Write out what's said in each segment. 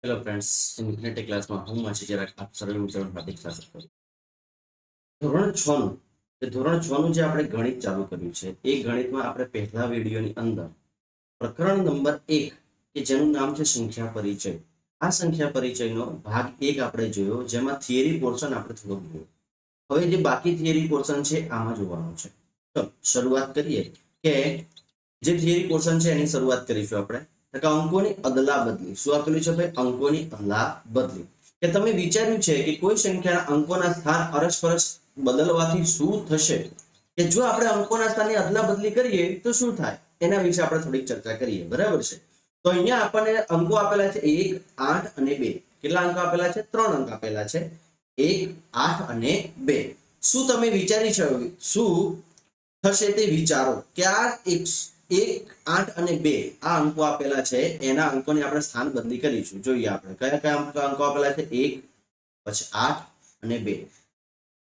Hello friends, infinity ક્લાસમાં હું માછી જરાક આપ સર્વે મિત્રોનું હાર્દિક સ્વાગત કરું. ધોરણ 6 નું ધોરણ 6 નું જે આપણે ગણિત ચાલુ કર્યું છે એ ગણિતમાં આપણે પહેલા વિડીયોની અંદર પ્રકરણ નંબર 1 કે જેનું નામ છે સંખ્યા પરિચય. આ સંખ્યા પરિચયનો ભાગ 1 આપણે જોયો, જેમાં થિયરી પોર્શન આપણે થોડું જોયું. હવે જે બાકી થિયરી પોર્શન છે આમાં જોવાનું છે. તો શરૂઆત કરીએ કે જે થિયરી પોર્શન છે એની શરૂઆત કરીશું આપણે. અંકોની અદલા બદલી. શું આપેલું છે ભાઈ? અંકોની અદલા બદલી. કે તમે વિચાર્યું છે કે કોઈ સંખ્યાના અંકોના સ્થાન અરસપરસ બદલવાથી શું થશે, કે જો આપણે અંકોના સ્થાનની અદલા બદલી કરીએ તો શું થાય, એના વિશે આપણે થોડીક ચર્ચા કરીએ. બરાબર છે? તો અહીંયા આપણને અંકો આપેલા છે 1, 8 અને 2. કેટલા અંક આપેલા છે? 3 અંક આપેલા છે, 1, 8 અને 2. શું તમે વિચારી છો શું થશે તે વિચારો કે આ 1, 8 અને 2 આ અંકો આપેલા છે, એના અંકોની આપણે સ્થાન બદલી કરીશું. જોઈએ આપણે કયા કયા અંકો આપેલા છે, 1, પછી 8 અને 2.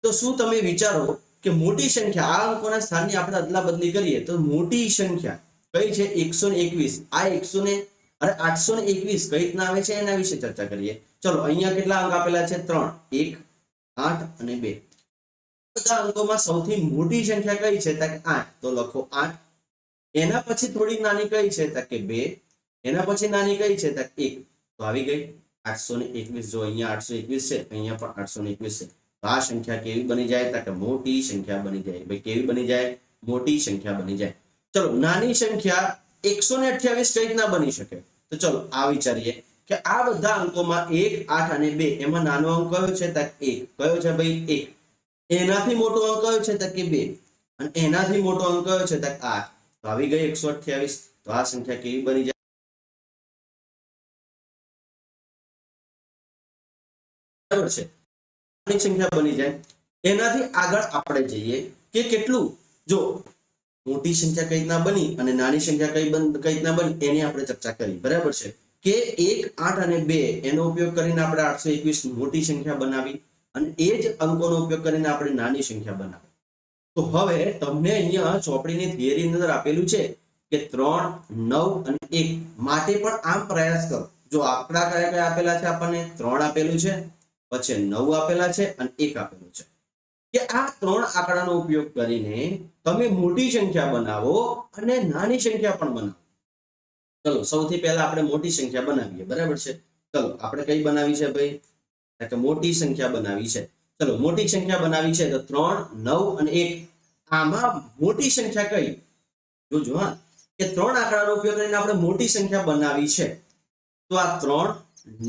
તો શું તમે વિચારો કે મોટી સંખ્યા આ અંકોના સ્થાનની આપણે અદલા બદલી કરીએ તો મોટી સંખ્યા કઈ છે? 121. આ 821 કઈ રીતના આવે છે એના વિશે ચર્ચા કરીએ. ચલો, અહીંયા કેટલા અંક આપેલા છે? 3, 1, 8 અને 2. બધા અંકોમાં સૌથી મોટી સંખ્યા કઈ છે? 8. તો લખો 8. એના પછી થોડી નાની કઈ છે? 2. એના પછી નાની કઈ છે? 1. તો આવી ગઈ 821. જો અહીંયા 821 છે, અહીંયા પણ 821 છે. તો આ સંખ્યા કેવી બની જાય? કે મોટી સંખ્યા બની જાય. ભાઈ કેવી બની જાય? મોટી સંખ્યા બની જાય. ચલો, નાની સંખ્યા 128 કઈ રીતના બની શકે? તો ચલો આ વિચારીએ કે આ બધા અંકોમાં 1, 8 અને 2 એમાં નાનો અંક કયો છે? 1. કયો છે ભાઈ? 1. એનાથી મોટો અંક કયો છે? 2. અને એનાથી મોટો અંક કયો છે? 8. તો આવી ગઈ 128. તો આ સંખ્યા કેવી બની જાય? બરાબર છે, નાની સંખ્યા બની જાય. એનાથી આગળ આપણે જઈએ કે કેટલું, જો મોટી સંખ્યા કઈ રીતના બની અને નાની સંખ્યા કઈ રીતના બની એની આપણે ચર્ચા કરી. બરાબર છે કે 1, 8 અને 2 એનો ઉપયોગ કરીને આપણે 821 મોટી સંખ્યા બનાવી અને એ જ અંકોનો ઉપયોગ કરીને આપણે નાની સંખ્યા બનાવી. તો હવે તમને અહીંયા ચોપડીની થિયરી અંદર આપેલું છે કે 3, 9 અને 1 માટે પણ આમ પ્રયાસ કરો. જો આંકડા કયા કયા આપેલા છે? આપણને 3 આપેલું છે, પછી 9 આપેલા છે અને 1 આપેલું છે. કે આ 3 આંકડાનો ઉપયોગ કરીને તમે મોટી સંખ્યા બનાવો અને નાની સંખ્યા પણ બનાવો. ચલો, સૌથી પહેલા આપણે મોટી સંખ્યા બનાવીએ. બરાબર છે? ચલો, આપણે કઈ બનાવી છે ભાઈ? કે મોટી સંખ્યા બનાવી છે. ચલો, મોટી સંખ્યા બનાવી છે તો 3, 9 અને 1 આમાં મોટી સંખ્યા કઈ? જોજો હા, કે 3 આંકડાનો ઉપયોગ કરીને આપણે મોટી સંખ્યા બનાવી છે. તો આ 3,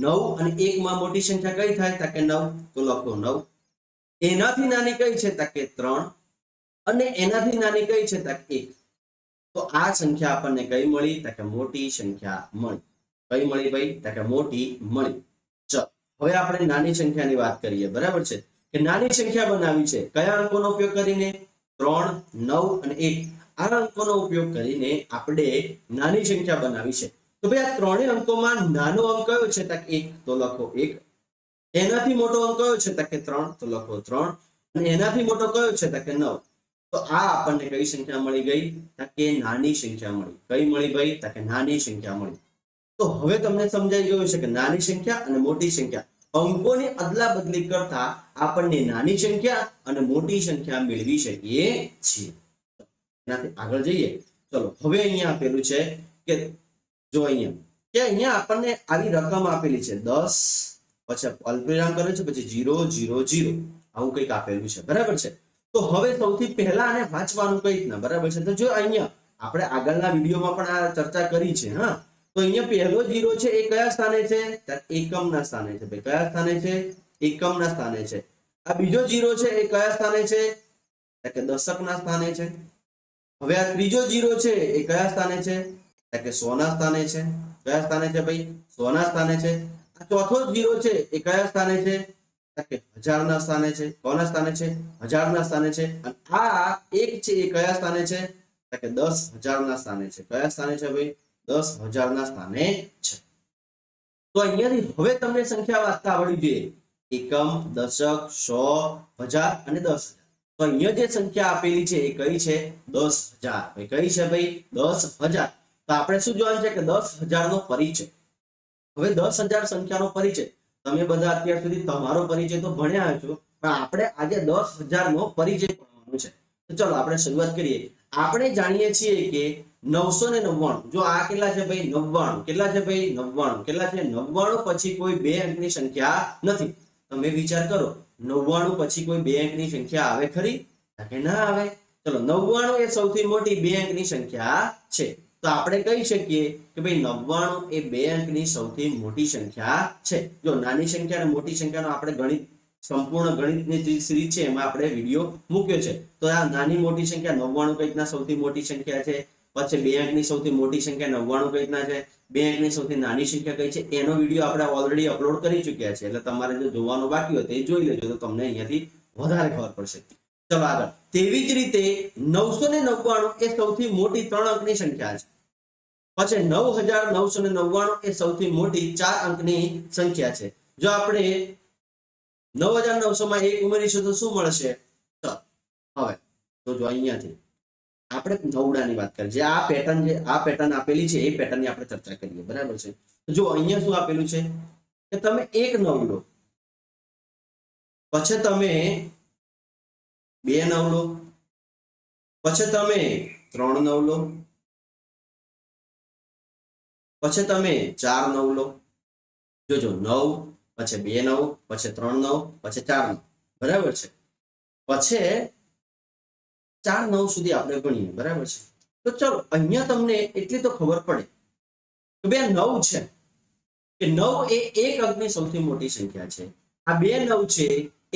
9 અને 1 માં મોટી સંખ્યા કઈ થાય? કે 9. તો લખો 9. એનાથી નાની કઈ છે? કે 3. અને એનાથી નાની કઈ છે? 1. તો આ સંખ્યા આપણને કઈ મળી? કે મોટી સંખ્યા મળી. કઈ મળી ભાઈ? કે મોટી મળી. ચલો, હવે આપણે નાની સંખ્યાની વાત કરીએ. બરાબર છે કે નાની સંખ્યા બનાવી છે કયા અંકોનો ઉપયોગ કરીને? 3, 9 અને 1 આ અંકોનો ઉપયોગ કરીને આપણે નાની સંખ્યા બનાવી છે. તો ભાઈ આ ત્રણેય અંકોમાં નાનો અંક કયો છે? 1. તો લખો 1. એનાથી મોટો અંક કયો છે? 3. તો લખો 3. અને એનાથી મોટો કયો છે? 9. તો આ આપણને કઈ સંખ્યા મળી ગઈ? કે નાની સંખ્યા મળી. કઈ મળી ભાઈ? કે નાની સંખ્યા મળી. તો હવે તમને સમજાઈ ગયું છે કે નાની સંખ્યા અને મોટી સંખ્યા અંકોની અદલા બદલી કરતા આપણને નાની સંખ્યા અને મોટી સંખ્યા મેળવી શકીએ છીએ. એનાથી આગળ જઈએ. ચલો, હવે અહીંયા આપેલું છે કે જો અહીંયા આપણને આવી રકમ આપેલી છે 10, પછી અલ્પવિરામ કરે છે, પછી 0, 0, 0 આવું કંઈક આપેલું છે. બરાબર છે? તો હવે સૌથી પહેલા આને વાંચવાનું કઈ રીતના? બરાબર છે? તો જો અહીંયા આપણે આગળના વિડીયોમાં પણ આ ચર્ચા કરી છે. હા, તો અહીંયા પહેલો 0 છે એ કયા સ્થાને છે? એકમના સ્થાને છે. ભાઈ કયા સ્થાને છે? એકમના સ્થાને છે. આ બીજો 0 છે એ કયા સ્થાને છે? કે દશકના સ્થાને છે. હવે આ ત્રીજો 0 છે એ કયા સ્થાને છે? કે 100 ના સ્થાને છે. કયા સ્થાને છે ભાઈ? 100 ના સ્થાને છે. આ ચોથો 0 છે એ કયા સ્થાને છે? કે 1000 ના સ્થાને છે. કોના સ્થાને છે? 1000 ના સ્થાને છે. અને આ 1 છે એ કયા સ્થાને છે? કે 10,000 ના સ્થાને છે. કયા સ્થાને છે ભાઈ? 10,000 ના સ્થાને છે. તો અહીંયાથી હવે તમને સંખ્યા વાંચતા આવડવી જોઈએ. એકમ, દશક, 100, 1000 અને 10,000. તો અહીંયા જે સંખ્યા આપેલી છે એ કઈ છે? 10,000. ભાઈ કઈ છે ભાઈ? 10,000. તો આપણે શું જોવાનું છે? કે 10,000 નો પરિચય. હવે 10,000 સંખ્યાનો પરિચય તમે બધા અત્યાર સુધી તમારો પરિચય તો ભણ્યા છો, પણ આપણે આજે 10,000 નો પરિચય ભણવાનો છે. તો ચલો આપણે શરૂઆત કરીએ. આપણે જાણીએ છીએ કે 999, જો આ કેટલા છે ભાઈ 99, કેટલા છે ભાઈ 99, કેટલા છે 99 પછી કોઈ 2 અંકની સંખ્યા નથી. તમે વિચાર કરો 99 પછી કોઈ 2 અંકની સંખ્યા આવે ખરી કે ના આવે? ચલો 99 એ સૌથી મોટી 2 અંકની સંખ્યા છે. તો આપણે કહી શકીએ કે ભાઈ 99 એ 2 અંકની સૌથી મોટી સંખ્યા છે. જો નાની સંખ્યા અને મોટી સંખ્યાનો આપણે ગણિત સંપૂર્ણ ગણિતની જે સિરીઝ છે એમાં આપણે વિડિયો મૂક્યો છે. તો આ નાની મોટી સંખ્યા 99 કઈ રીતના સૌથી મોટી સંખ્યા છે, પછી 2 અંકની સૌથી મોટી સંખ્યા 99 કઈ રીતના છે, 2 અંકની સૌથી નાની સંખ્યા કઈ છે, એનો વિડિયો આપણે ઓલરેડી અપલોડ કરી ચૂક્યા છે. એટલે તમારે જો જોવાનું બાકી હોય તો એ જોઈ લેજો, તો તમને અહીંયાથી વધારે ખબર પડશે. ચલો આગળ. તેવી જ રીતે 999 એ સૌથી મોટી 3 અંકની સંખ્યા છે. પછી 9,999 એ સૌથી મોટી 4 અંકની સંખ્યા છે. જો આપણે 9,900 માં 1 ઉમેરીશું તો શું મળશે? તો હવે તો જો અહીંયાથી આપણે નવડાની વાત કરીએ. જે આ પેટર્ન આપેલી છે એ પેટર્નની આપણે ચર્ચા કરીએ, બરાબર છે? જો અહીંયા શું આપેલું છે કે તમે 1 9 લો, પછી તમે 2 9 લો, પછી તમે 3 9 લો, પછી તમે 4 9 લો. જોજો 9 પછી 2 9 પછી 3 9 પછી 4 9, બરાબર છે? પછી 4 9 સુધી આપણે ગણીએ, બરાબર છે? તો ચલો અહીંયા તમને એટલી તો ખબર પડે કે બે 9 છે કે 9 એ 1 અંકની સૌથી મોટી સંખ્યા છે. આ 2 9 છે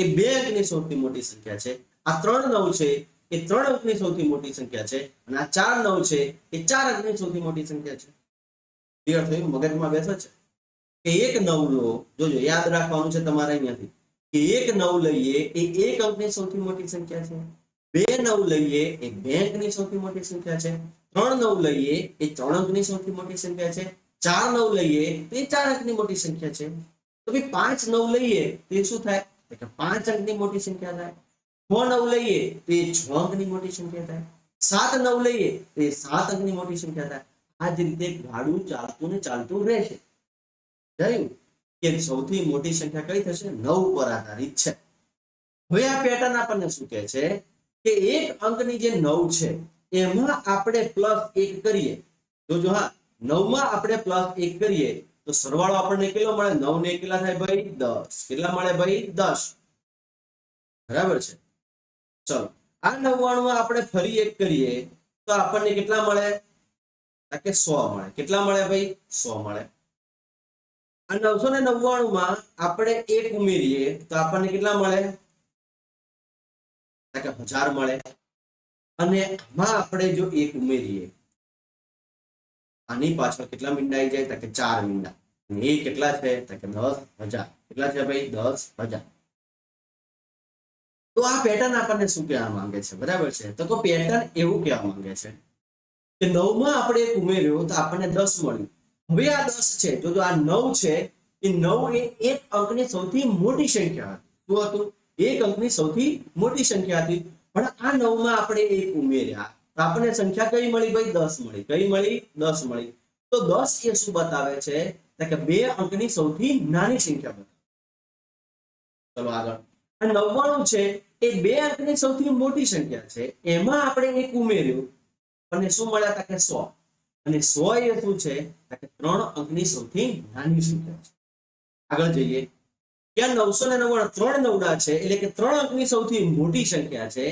એ 2 અંકની સૌથી મોટી સંખ્યા છે. આ 3 9 છે એ 3 અંકની સૌથી મોટી સંખ્યા છે. અને આ 4 9 છે એ 4 અંકની સૌથી મોટી સંખ્યા છે. ક્લિયર થયું? મગજમાં બેસે છે કે 1 9 લો. જોજો યાદ રાખવાનું છે તમારે અહીંયાથી કે 1 9 લઈએ એ 1 અંકની સૌથી મોટી સંખ્યા છે. 2 9 લઈએ એ 2 અંકની સૌથી મોટી સંખ્યા છે. 3 9 લઈએ એ 3 અંકની સૌથી મોટી સંખ્યા છે. 4 9 લઈએ તો એ 4 અંકની મોટી સંખ્યા છે. તો ભાઈ 5 9 લઈએ તો એ શું થાય? કે 5 અંકની મોટી સંખ્યા થાય. 6 9 લઈએ તો એ 6 અંકની મોટી સંખ્યા થાય. 7 9 લઈએ તો એ 7 અંકની મોટી સંખ્યા થાય. આ જ રીતે ગાડું ચાલતું ને ચાલતું રહેશે. કે સૌથી મોટી સંખ્યા કઈ થશે? 9 પર આધારિત છે. હવે આ પેટર્ન આપણને શું કહે છે કે એક અંકની જે 9 છે એમાં આપણે +1 કરીએ. જોજો હા, 9 માં આપણે +1 કરીએ તો સરવાળો આપણને કેટલો મળે? 9 ને કેટલા થાય ભાઈ? 10. કેટલા મળે ભાઈ? 10. બરાબર છે? ચલો આ 99 માં આપણે ફરી 1 કરીએ તો આપણને કેટલા મળે? કે 100 મળે. કેટલા મળે ભાઈ? 100 મળે. આ 999 માં આપણે 1 ઉમેરીએ તો આપણને કેટલા મળે? કે 1000 મળે. અને આમાં આપણે જો 1 ઉમેરીએ, આની પાછળ કેટલા મીંડા આવી જાય? કે 4 મીંડા. અને એ કેટલા છે? કે 10,000. કેટલા છે ભાઈ? 10,000. તો આ પેટર્ન આપણને શું કહેવા માંગે છે? બરાબર છે? તો પેટર્ન એવું કહેવા માંગે છે કે 9 માં આપણે 1 ઉમેર્યો તો આપણને 10 મળ્યું. હવે આ 10 છે, જો આ 9 છે એ 9 એ 1 અંકની સૌથી મોટી સંખ્યા હતી. શું હતું? 1 અંકની સૌથી મોટી સંખ્યા હતી. પણ આ 9 માં આપણે 1 ઉમેર્યા તો આપણને સંખ્યા કઈ મળી ભાઈ? 10 મળી. કઈ મળી? 10 મળી. તો 10 એ શું બતાવે છે? કે 2 અંકની સૌથી નાની સંખ્યા બતાવે. ચલો આગળ. આ 99 છે એ 2 અંકની સૌથી મોટી સંખ્યા છે. એમાં આપણે 1 ઉમેર્યું અને શું મળ્યા? કે 100. અને 100 એ શું છે? કે 3 અંકની સૌથી નાની સંખ્યા છે. આગળ જઈએ. ત્યાં 999 3 9 છે એટલે કે 3 અંકની સૌથી મોટી સંખ્યા છે.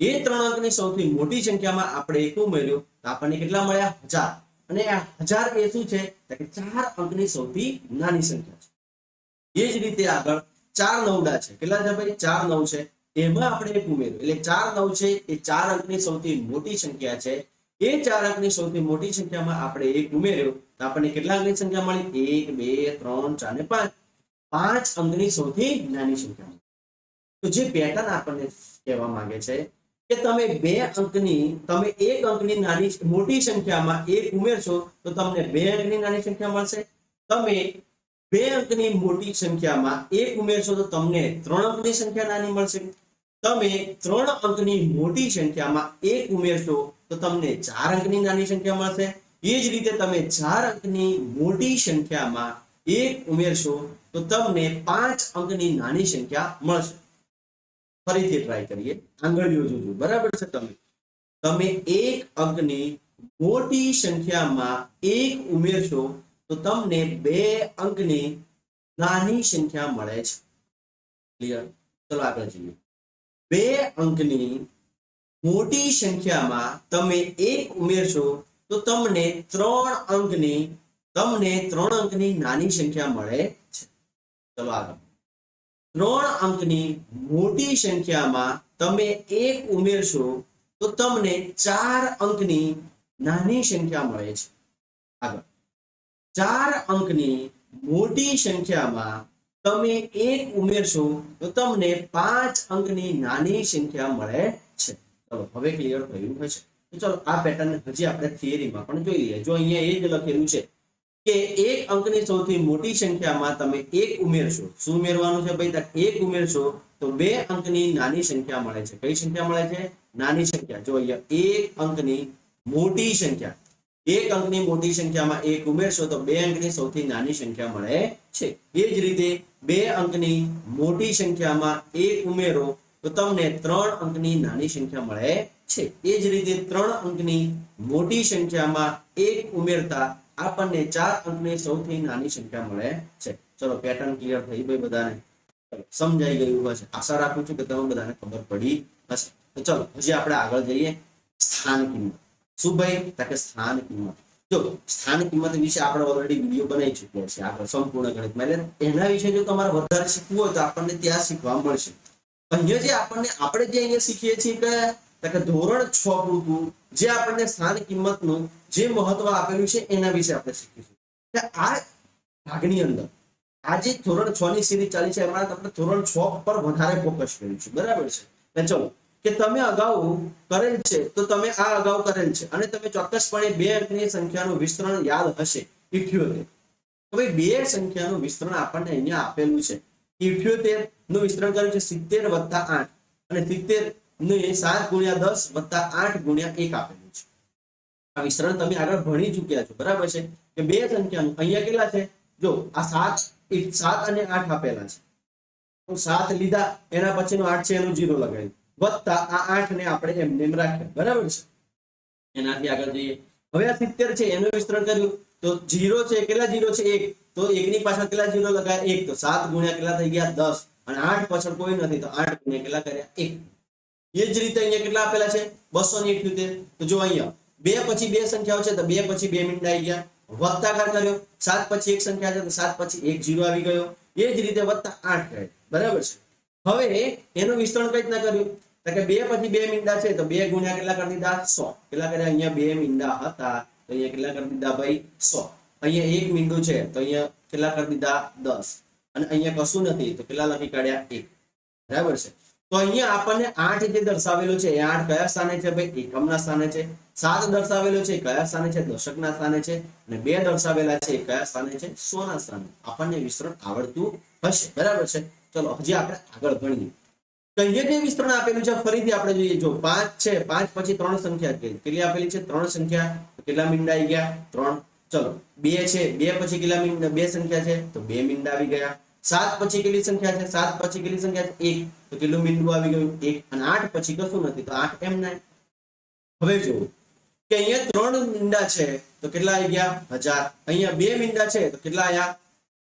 એ 3 અંકની સૌથી મોટી સંખ્યામાં આપણે 1 ઉમેર્યું તો આપણને કેટલા મળ્યા? 1000. અને આ 1000 એ શું છે? કે 4 અંકની સૌથી નાની સંખ્યા છે. એ જ રીતે આગળ 4 9 છે. કેટલા છે ભાઈ? 4 9 છે. એમાં આપણે 1 ઉમેર્યું એટલે 4 9 છે એ 4 અંકની સૌથી મોટી સંખ્યા છે. એ 4 અંકની સૌથી મોટી સંખ્યામાં આપણે 1 ઉમેર્યો તો આપણને કેટલા અંકની સંખ્યા મળી? 1 2 3 4 અને 5. 5 અંકની સૌથી નાની સંખ્યા. તો જે પેટર્ન આપણને કહેવા માંગે છે કે તમે 1 અંકની નાની મોટી સંખ્યામાં 1 ઉમેરશો તો તમને 2 અંકની નાની સંખ્યા મળશે. તમે 2 અંકની મોટી સંખ્યામાં 1 ઉમેરશો તો તમને 3 અંકની સંખ્યા નાની મળશે. તમે 3 અંકની મોટી સંખ્યામાં 1 ઉમેરશો તો તમને 4 અંકની નાની સંખ્યા મળશે. એ જ રીતે તમે 4 અંકની મોટી સંખ્યામાં 1 ઉમેરશો તો તમને 5 અંકની નાની સંખ્યા મળશે. ફરીથી ટ્રાય કરીએ, આંગળીઓ જોજો, બરાબર છે. તમે 1 અંકની મોટી સંખ્યામાં 1 ઉમેરશો તો તમને 2 અંકની નાની સંખ્યા મળે છે. ક્લિયર? ચલો આગળ જોઈએ. 2 અંકની મોટી સંખ્યામાં તમે 1 ઉમેરશો તો તમને 3 અંકની નાની સંખ્યા મળે છે. ચલો આગળ. 3 અંકની મોટી સંખ્યામાં તમે 1 ઉમેરશો તો તમને 4 અંકની નાની સંખ્યા મળે છે. આગળ. 4 અંકની મોટી સંખ્યામાં તમે 1 ઉમેરશો તો તમને 5 અંકની નાની સંખ્યા મળે છે. ચલો હવે ક્લિયર થયું હશે. તો ચલો આ પેટર્ન હજી આપણે થિયરીમાં પણ જોઈ લઈએ. જો અહીંયા એ જ લખેલું છે કે 1 અંકની સૌથી મોટી સંખ્યામાં તમે 1 ઉમેરશો. શું ઉમેરવાનું છે ભાઈ? 1 ઉમેરશો તો 2 અંકની નાની સંખ્યા મળે છે. કઈ સંખ્યા મળે છે? નાની સંખ્યા. જો અહીંયા 1 અંકની મોટી સંખ્યા, 1 અંકની મોટી સંખ્યામાં 1 ઉમેરશો તો 2 અંકની સૌથી નાની સંખ્યા મળે છે. એ જ રીતે 2 અંકની મોટી સંખ્યામાં 1 ઉમેરો તો તમને 3 અંકની નાની સંખ્યા મળે છે. એ જ રીતે 3 અંકની મોટી સંખ્યામાં 1 ઉમેરતા આપણને 4 અંકની સૌથી નાની સંખ્યા મળે છે. ચલો પેટર્ન ક્લિયર થઈ ભાઈ બધાને? સમજાઈ ગયું હશે. આશા રાખું છું કે તમને બધાને ખબર પડી હશે. તો ચલો હજી આપણે આગળ જઈએ. સ્થાન કિંમત. શું ભાઈ? કે સ્થાન કિંમત. જો સ્થાન કિંમત વિશે આપણે ઓલરેડી વિડીયો બનાવી ચૂક્યા છે આગળ સંપૂર્ણ ગણિતમાં. એટલે એના વિશે જો તમારે વધારે શીખવું હોય તો આપણને ત્યાં શીખવા મળશે. અહીંયા જે આપણે જે અહીંયા શીખીએ છીએ કે ધોરણ 6 પૂરતું જે આપણને સ્થાન કિંમતનું જે મહત્વ આપેલું છે એના વિશે આપણે શીખીશું. કે આ ભાગની અંદર આ જે ધોરણ 6 ની સિરીઝ ચાલી છે એમાં આપણે ધોરણ 6 પર વધારે ફોકસ કરીશું. બરાબર છે? ચલો કે તમે અગાઉ કરેલ છે તો તમે આ અગાઉ કરેલ છે અને તમે ચોક્કસપણે 2 અંકની સંખ્યાનું વિસ્તરણ યાદ હશે 78. તો ભાઈ 2 સંખ્યાનું વિસ્તરણ આપણને અહીંયા આપેલું છે. 78 નું વિસ્તરણ કર્યું છે 70 + 8 અને 70 ને 7 × 10 + 8 × 1 આપેલું છે. આ વિસ્તરણ તમે આગળ ભણી ચૂક્યા છો. બરાબર છે? કે 2 સંખ્યાનું અહીંયા કેટલા છે? જો આ 7 અને 8 આપેલા છે. તો 7 લીધા, એના પછીનો 8 છે એનું 0 લગાવ્યું, વત્તા આ 8 ને આપણે એમને એમ રાખ્યા. બરાબર છે? એનાથી આગળ જઈએ. હવે આ 70 છે એનું વિસ્તરણ કર્યું તો 0 છે, કેટલા 0 છે? 1. તો 1 ની પાછળ કેટલા 0 લગાવ્યા? 1. તો 7 ગુણ્યા કેટલા થઈ ગયા? 10. અને 8 પાછળ કોઈ નથી તો 8 ગુણ્યા કેટલા કર્યા? 1. એ જ રીતે અહીંયા કેટલા આપેલા છે? 278. તો જો અહીંયા 2 પછી 2 સંખ્યાઓ છે તો 2 પછી 2 મીંડા આવી ગયા. વત્તાકાર કર્યો, 7 પછી 1 સંખ્યા છે તો 7 પછી 1 0 આવી ગયો. એ જ રીતે વત્તા 8 કરે. બરાબર છે? હવે એનું વિસ્તરણ કઈ રીતના કર્યું? કે 2 પછી 2 મીંડા છે તો 2 ગુણ્યા કેટલા કરી દીધા? 100. કેટલા કર્યા? અહીંયા 2 મીંડા હતા તો અહીંયા કેટલા કરી દીધા ભાઈ? 100. અહીંયા 1 મીંડું છે તો અહીંયા કેટલા કરી દીધા? 10. અને અહીંયા કશું નથી તો કેટલા લખી કાઢ્યા? 1. બરાબર છે? તો અહીંયા આપણને 8 જે દર્શાવેલો છે એ 8 કયા સ્થાને છે ભાઈ? એકમના સ્થાને છે. 7 દર્શાવેલો છે કયા સ્થાને છે? દશકના સ્થાને છે. અને 2 દર્શાવેલા છે કયા સ્થાને છે? 100 ના સ્થાને. આપણને વિસ્તરણ આવડતું હશે. બરાબર છે? ચલો હજી આપણે આગળ ભણીએ. તો અહીંયા જે વિસ્તરણ આપેલું છે ફરીથી આપણે જોઈએ. જો 5 છે, 5 પછી 3 સંખ્યા કેટલી આપેલી છે? 3 સંખ્યા. કેટલા મીંડા આવી ગયા? 3. ચલો 2 છે, 2 પછી કેટલા મીંડા? 2 સંખ્યા છે તો 2 મીંડા આવી ગયા. 7 પછી કેટલી સંખ્યા છે? 7 પછી કેટલી સંખ્યા છે? 1. તો કેટલું મીંડું આવી ગયું? 1. અને 8 પછી કશું નથી તો 8 એમ ના. હવે જો કે અહીંયા 3 મીંડા છે તો કેટલા આવી ગયા? 1000. અહીંયા 2 મીંડા છે તો કેટલા આયા?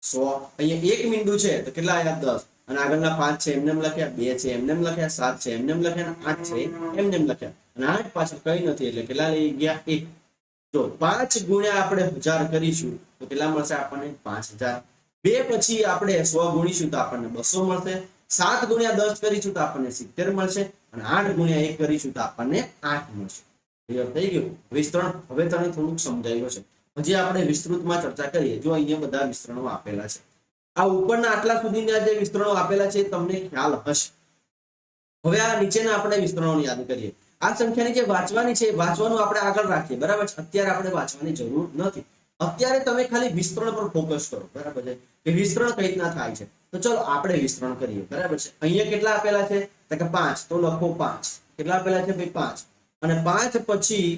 100. અહીંયા 1 મીંડું છે તો કેટલા આયા? 10. અને આગળના 5 છે એમને એમ લખ્યા, 2 છે એમને એમ લખ્યા, 7 છે એમને એમ લખ્યા, 8 છે એમને એમ લખ્યા. અને 8 પાછળ કઈ નથી એટલે કેટલા લઈ ગયા? 1. જો 5 ગુણ્યા આપણે 1000 કરીશું તો કેટલા મળશે આપણને? 5000. 2 પછી આપણે 100 ગુણીશું તો આપણને 200 મળશે. 7 ગુણ્યા 10 કરીશું તો આપણને 70 મળશે. અને 8 ગુણ્યા 1 કરીશું તો આપણને 8 મળશે. ક્લિયર થઈ ગયું? વિસ્તરણ હવે તને થોડુંક સમજાયું છે. હજી આપણે વિસ્તૃતમાં ચર્ચા કરીએ. જો અહીંયા બધા વિસ્તરણો આપેલા છે. આ ઉપરના આટલા સુધીના જે વિસ્તરણો આપેલા છે તમને ખ્યાલ હશે. હવે આ નીચેના આપણે વિસ્તરણોની યાદ કરીએ. આ સંખ્યાની જે વાંચવાની છે વાંચવાનું આપણે આગળ રાખીએ. બરાબર છે? અત્યારે આપણે વાંચવાની જરૂર નથી. અત્યારે તમે ખાલી વિસ્તરણ પર ફોકસ કરો. બરાબર છે? કે વિસ્તરણ કઈ રીતના થાય છે. તો ચલો આપણે વિસ્તરણ કરીએ. બરાબર છે? અહીંયા કેટલા આપેલા છે? તો કે 5. તો લખો 5. કેટલા આપેલા છે ભાઈ? 5. અને 5 પછી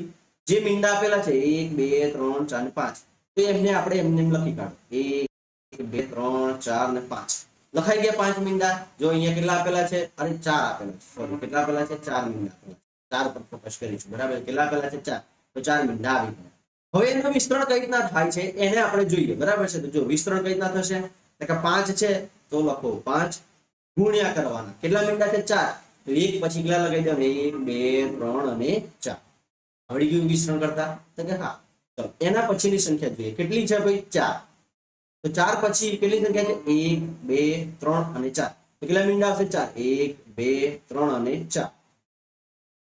જે મીંડા આપેલા છે 1 2 3 4 5 તો એમને આપણે એમને લખી કાઢો. 1 1 2 3 4 ને 5 લખાઈ ગયા 5 મીંડા। જો અહીંયા કેટલા આપેલા છે? અરે 4 આપેલા છે, સોરી કેટલા આપેલા છે? 4 મીંડા આપેલા છે, 4 પર ફોકસ કરીશું બરાબર। કેટલા આપેલા છે? 4, તો 4 મીંડા આવી ગયા। હવે એનું વિસ્તરણ કઈ રીતના થાય છે એને આપણે જોઈએ બરાબર છે। તો જો વિસ્તરણ કઈ રીતના થશે કે 5 છે તો લખો 5 ગુણ્યા કરવાના કેટલા મીંડા છે? 4, તો 1 પછી કેટલા લગાવી દેવાના? 1 2 3 અને 4 આવડી ગયું વિસ્તરણ કરતા? તો કે હા। ચલો એના પછીની સંખ્યા જોઈએ કેટલી છે ભાઈ? 4, તો 4 પછી કેટલી સંખ્યા છે? 1 2 3 અને 4, તો કેટલા મીંડા આવશે? 4, 1 2 3 અને 4।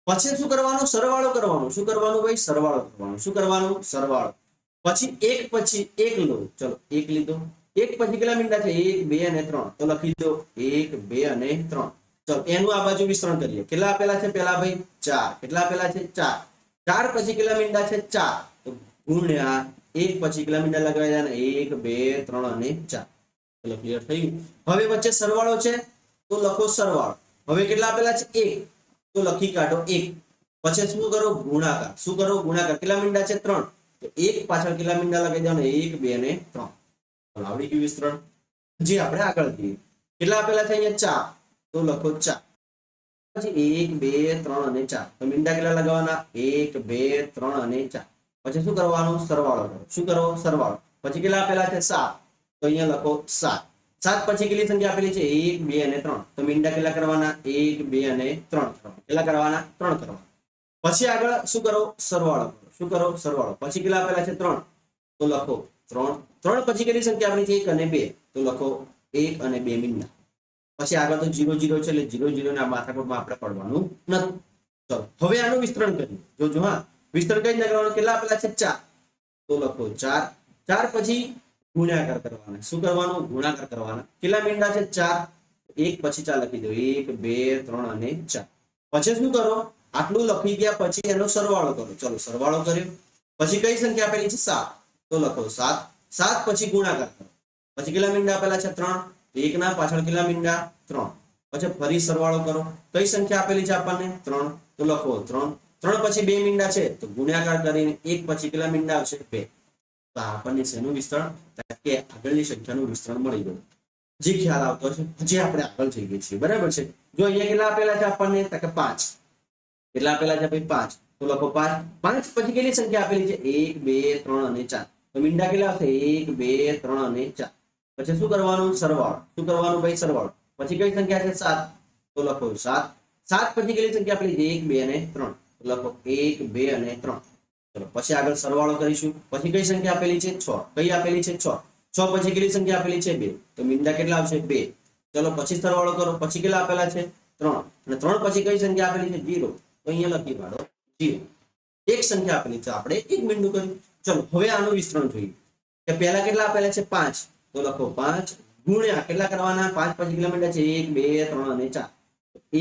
પછી શું કરવાનું? સરવાળો કરવાનો। શું કરવાનું ભાઈ? સરવાળો કરવાનો। શું કરવાનું? સરવાળો। પછી 1 પછી 1 લો, ચલો 1 લીધો, 1 પછી કેટલા મીંડા છે? 1 2 અને 3, તો લખી દો 1 2 અને 3। ચલો એનું આ બાજુ વિસ્તરણ કરીએ। કેટલા આપેલા છે પેલા ભાઈ? 4, કેટલા આપેલા છે? 4, 4 પછી કેટલા મીંડા છે? 4, તો ગુણ્યા 1 પછી કેટલા મીંડા લગાવી દેવાના? 1 2 3 અને 4। ચલો ક્લિયર થયું? હવે વચ્ચે સરવાળો છે તો લખો સરવાળો। હવે કેટલા આપેલા છે? 1, તો લખી કાઢો 1, પછી શું કરો? ગુણાકાર। શું કરો? ગુણાકાર। કેટલા મીંડા છે? 3, તો 1 પાછળ કેટલા મીંડા લગાવી દેવાના? 1 2 અને 3। આવડી ગયું વિસ્તરણ। જે આપણે આગળ જઈએ કેટલા આપેલા છે અહીંયા? 4, તો લખો 4, પછી 1 2 3 અને 4, તો મીંડા કેટલા લગાવવાના? 1 2 3 અને 4। પછી શું કરવાનું? સરવાળો કરો। શું કરો? સરવાળો। પછી કેટલા આપેલા છે? 7, તો અહીંયા લખો 7, 7 પછી કેટલી સંખ્યા આપેલી છે? 1 2 અને 3, તો મીંડા કેટલા કરવાના? 1 2 અને 3 કરવાના। કેટલા કરવાના? 3 કરવાના। પછી આગળ શું કરો? સરવાળો કરો। શું કરો? સરવાળો। પછી કેટલા આપેલા છે? 3, તો લખો 3, 3 પછી કેટલી સંખ્યા આપેલી છે? 1 અને 2, તો લખો 1 અને 2 મીંડા। પછી આગળ તો 0 0 છે એટલે 0 0 ના માથાકૂટમાં આપણે પડવાનું નથી। ચલો હવે આનું વિસ્તરણ કરીએ। જોજો હા, વિસ્તરણ કઈ રીતના કરવાનું? કેટલા આપેલા છે? 4, તો લખો 4, 4 પછી ગુણાકાર કરવાના। શું કરવાનું? ગુણાકાર કરવાના। કેટલા મીંડા છે? 4, 1 પછી 4 લખી દો, 1 2 3 અને 4। પછી શું કરો? આટલું લખી ગયા પછી એનો સરવાળો કરો। ચલો સરવાળો કર્યો, પછી કઈ સંખ્યા આપેલી છે? 7, તો લખો 7, 7 પછી ગુણાકાર કરો, પછી કેટલા મીંડા આપેલા છે? 3, 1 ના પાછળ કેટલા મીંડા? 3, પછી ફરી સરવાળો કરો, કઈ સંખ્યા આપેલી છે આપણને? 3, તો લખો 3, 3 પછી 2 મીંડા છે તો ગુણાકાર કરીને 1 પછી કેટલા મીંડા આવશે? 2। તો આપણને શેનું વિસ્તરણ? કે આગળની સંખ્યાનું વિસ્તરણ મળી ગયું। જે ખ્યાલ આવતો હશે જે આપણે આગળ જઈએ છીએ બરાબર છે। જો અહીંયા કેટલા આપેલા છે આપણને? તો કે 5, કેટલા આપેલા છે ભાઈ? 5, તો લખો 5, 5 પછી કેટલી સંખ્યા આપેલી છે? 1 2 3 અને 4, તો મીંડા કેટલા આવશે? 1 2 3 અને 4। પછી શું કરવાનું? સરવાળો। શું કરવાનું ભાઈ? સરવાળો। પછી કઈ સંખ્યા છે? 7, તો લખો 7, 7 પછી કેટલી સંખ્યા આપેલી છે? 1 2 અને 3, તો લખો 1 2 અને 3। ચલો પછી આગળ સરવાળો કરીશું। પછી કઈ સંખ્યા આપેલી છે? 6, કઈ આપેલી છે? 6, 6 પછી કેટલી સંખ્યા આપેલી છે? 2, તો મીંડા કેટલા આવશે? 2। ચલો પછી સરવાળો કરો, પછી કેટલા આપેલા છે? 3, અને 3 પછી કઈ સંખ્યા આપેલી છે? 0, તો અહીંયા લખી પાડો 0। એક સંખ્યા આપેલી છે આપણે એક મીંડું કર્યું। ચલો હવે આનું વિસ્તરણ જોઈએ કે પહેલા કેટલા આપેલા છે? 5, તો લખો 5 ગુણ્યા કેટલા કરવાના? 5 પછી કેટલા મીંડા છે? 1 2 3 અને 4,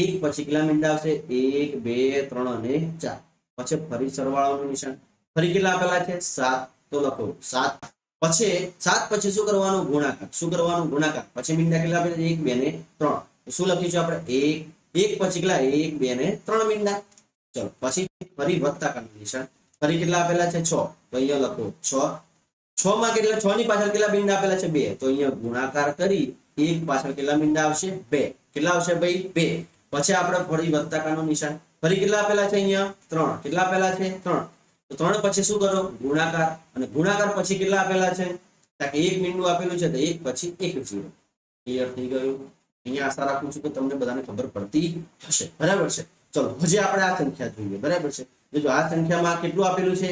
1 પછી કેટલા મીંડા આવશે? 1 2 3 અને 4। પછી ફરી સરવાળાનું નિશાન, ફરી કેટલા આપેલા છે? 7, તો લખો 7, પછી 7 પછી શું કરવાનું? ગુણાકાર। શું કરવાનું? ગુણાકાર। પછી મીંડા કેટલા આપેલા છે? 1 2 ને 3, તો શું લખીશું આપણે? 1 પછી કેટલા? 1 2 ને 3 મીંડા। ચલો પછી ફરી વત્તાકારનું નિશાન, ફરી કેટલા આપેલા છે? 6, તો અહીંયા લખો 6, 6 માં કેટલા? 6 ની પાછળ કેટલા મીંડા આપેલા છે? 2, તો અહીંયા ગુણાકાર કરી 1 પાછળ કેટલા મીંડા આવશે? 2, કેટલા આવશે ભાઈ? 2। પછી આપણે ફરી વત્તાકારનું નિશાન, ફરી કેટલા આપેલા છે? અહીંયા 3, કેટલા આપેલા છે? 3, તો 3 પછી શું કરો? ગુણાકાર, અને ગુણાકાર પછી કેટલા આપેલા છે? કે એક મીંડું આપેલું છે તો 1 પછી 1 0। ક્લિયર થઈ ગયું? અહીંયા આશા રાખું છું કે તમને બધાને ખબર પડતી હશે બરાબર છે। ચલો હજી આપણે આ સંખ્યા જોઈએ બરાબર છે। જો આ સંખ્યામાં કેટલું આપેલું છે?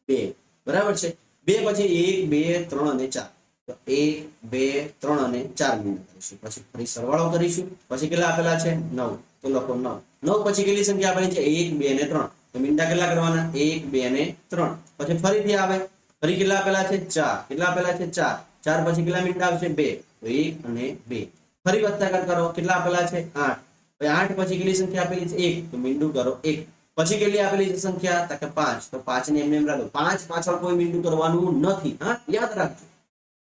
2 બરાબર છે। 2 પછી 1 2 3 અને 4, તો 1 2 3 અને 4 મીંડા કરીશું। પછી ફરી સરવાળો કરીશું, પછી કેટલા આપેલા છે? 9, તો લખો 9, 9 પછી કેટલી સંખ્યા આપેલી છે? 1 2 અને 3, તો મીંડા કેટલા કરવાના? 1 2 અને 3। પછી ફરીથી આવે, ફરી કેટલા આપેલા છે? 4, કેટલા આપેલા છે? 4, 4 પછી કેટલા મીંડા આવશે? 2, તો 1 અને 2। ફરી વત્તાકાર કરો, કેટલા આપેલા છે? 8, 8 પછી કેટલી સંખ્યા આપેલી છે? 1, તો મીંડું કરો 1। પછી કેટલી આપેલી છે સંખ્યા? તો કે 5, તો 5 ને એમને એમ રાખો, 5 પાછળ કોઈ મીંડું કરવાનું નથી, હા યાદ રાખજો।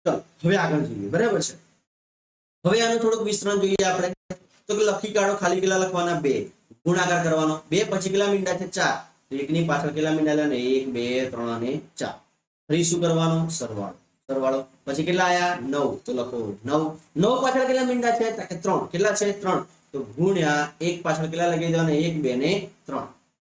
ચલો હવે આગળ જોઈએ બરાબર છે। હવે આનું થોડુંક વિસ્તરણ જોઈએ આપણે, તો કે લખી કાઢો ખાલી કેટલા લખવાના? 2, ગુણાકાર કરવાનો, 2 પછી કેટલા મીંડા છે? 4, તો 1 ની પાછળ કેટલા મીંડા લેવાના? 1 2 3 અને 4। ફરી શું કરવાનું? સરવાળો, સરવાળો, પછી કેટલા આયા 9 તો લખો 9 9 પાછળ કેટલા મીંડા છે તો કે 3 કેટલા છે 3 તો ગુણ્યા 1 પાછળ કેટલા લગાવી દેવાના 1 2 ને 3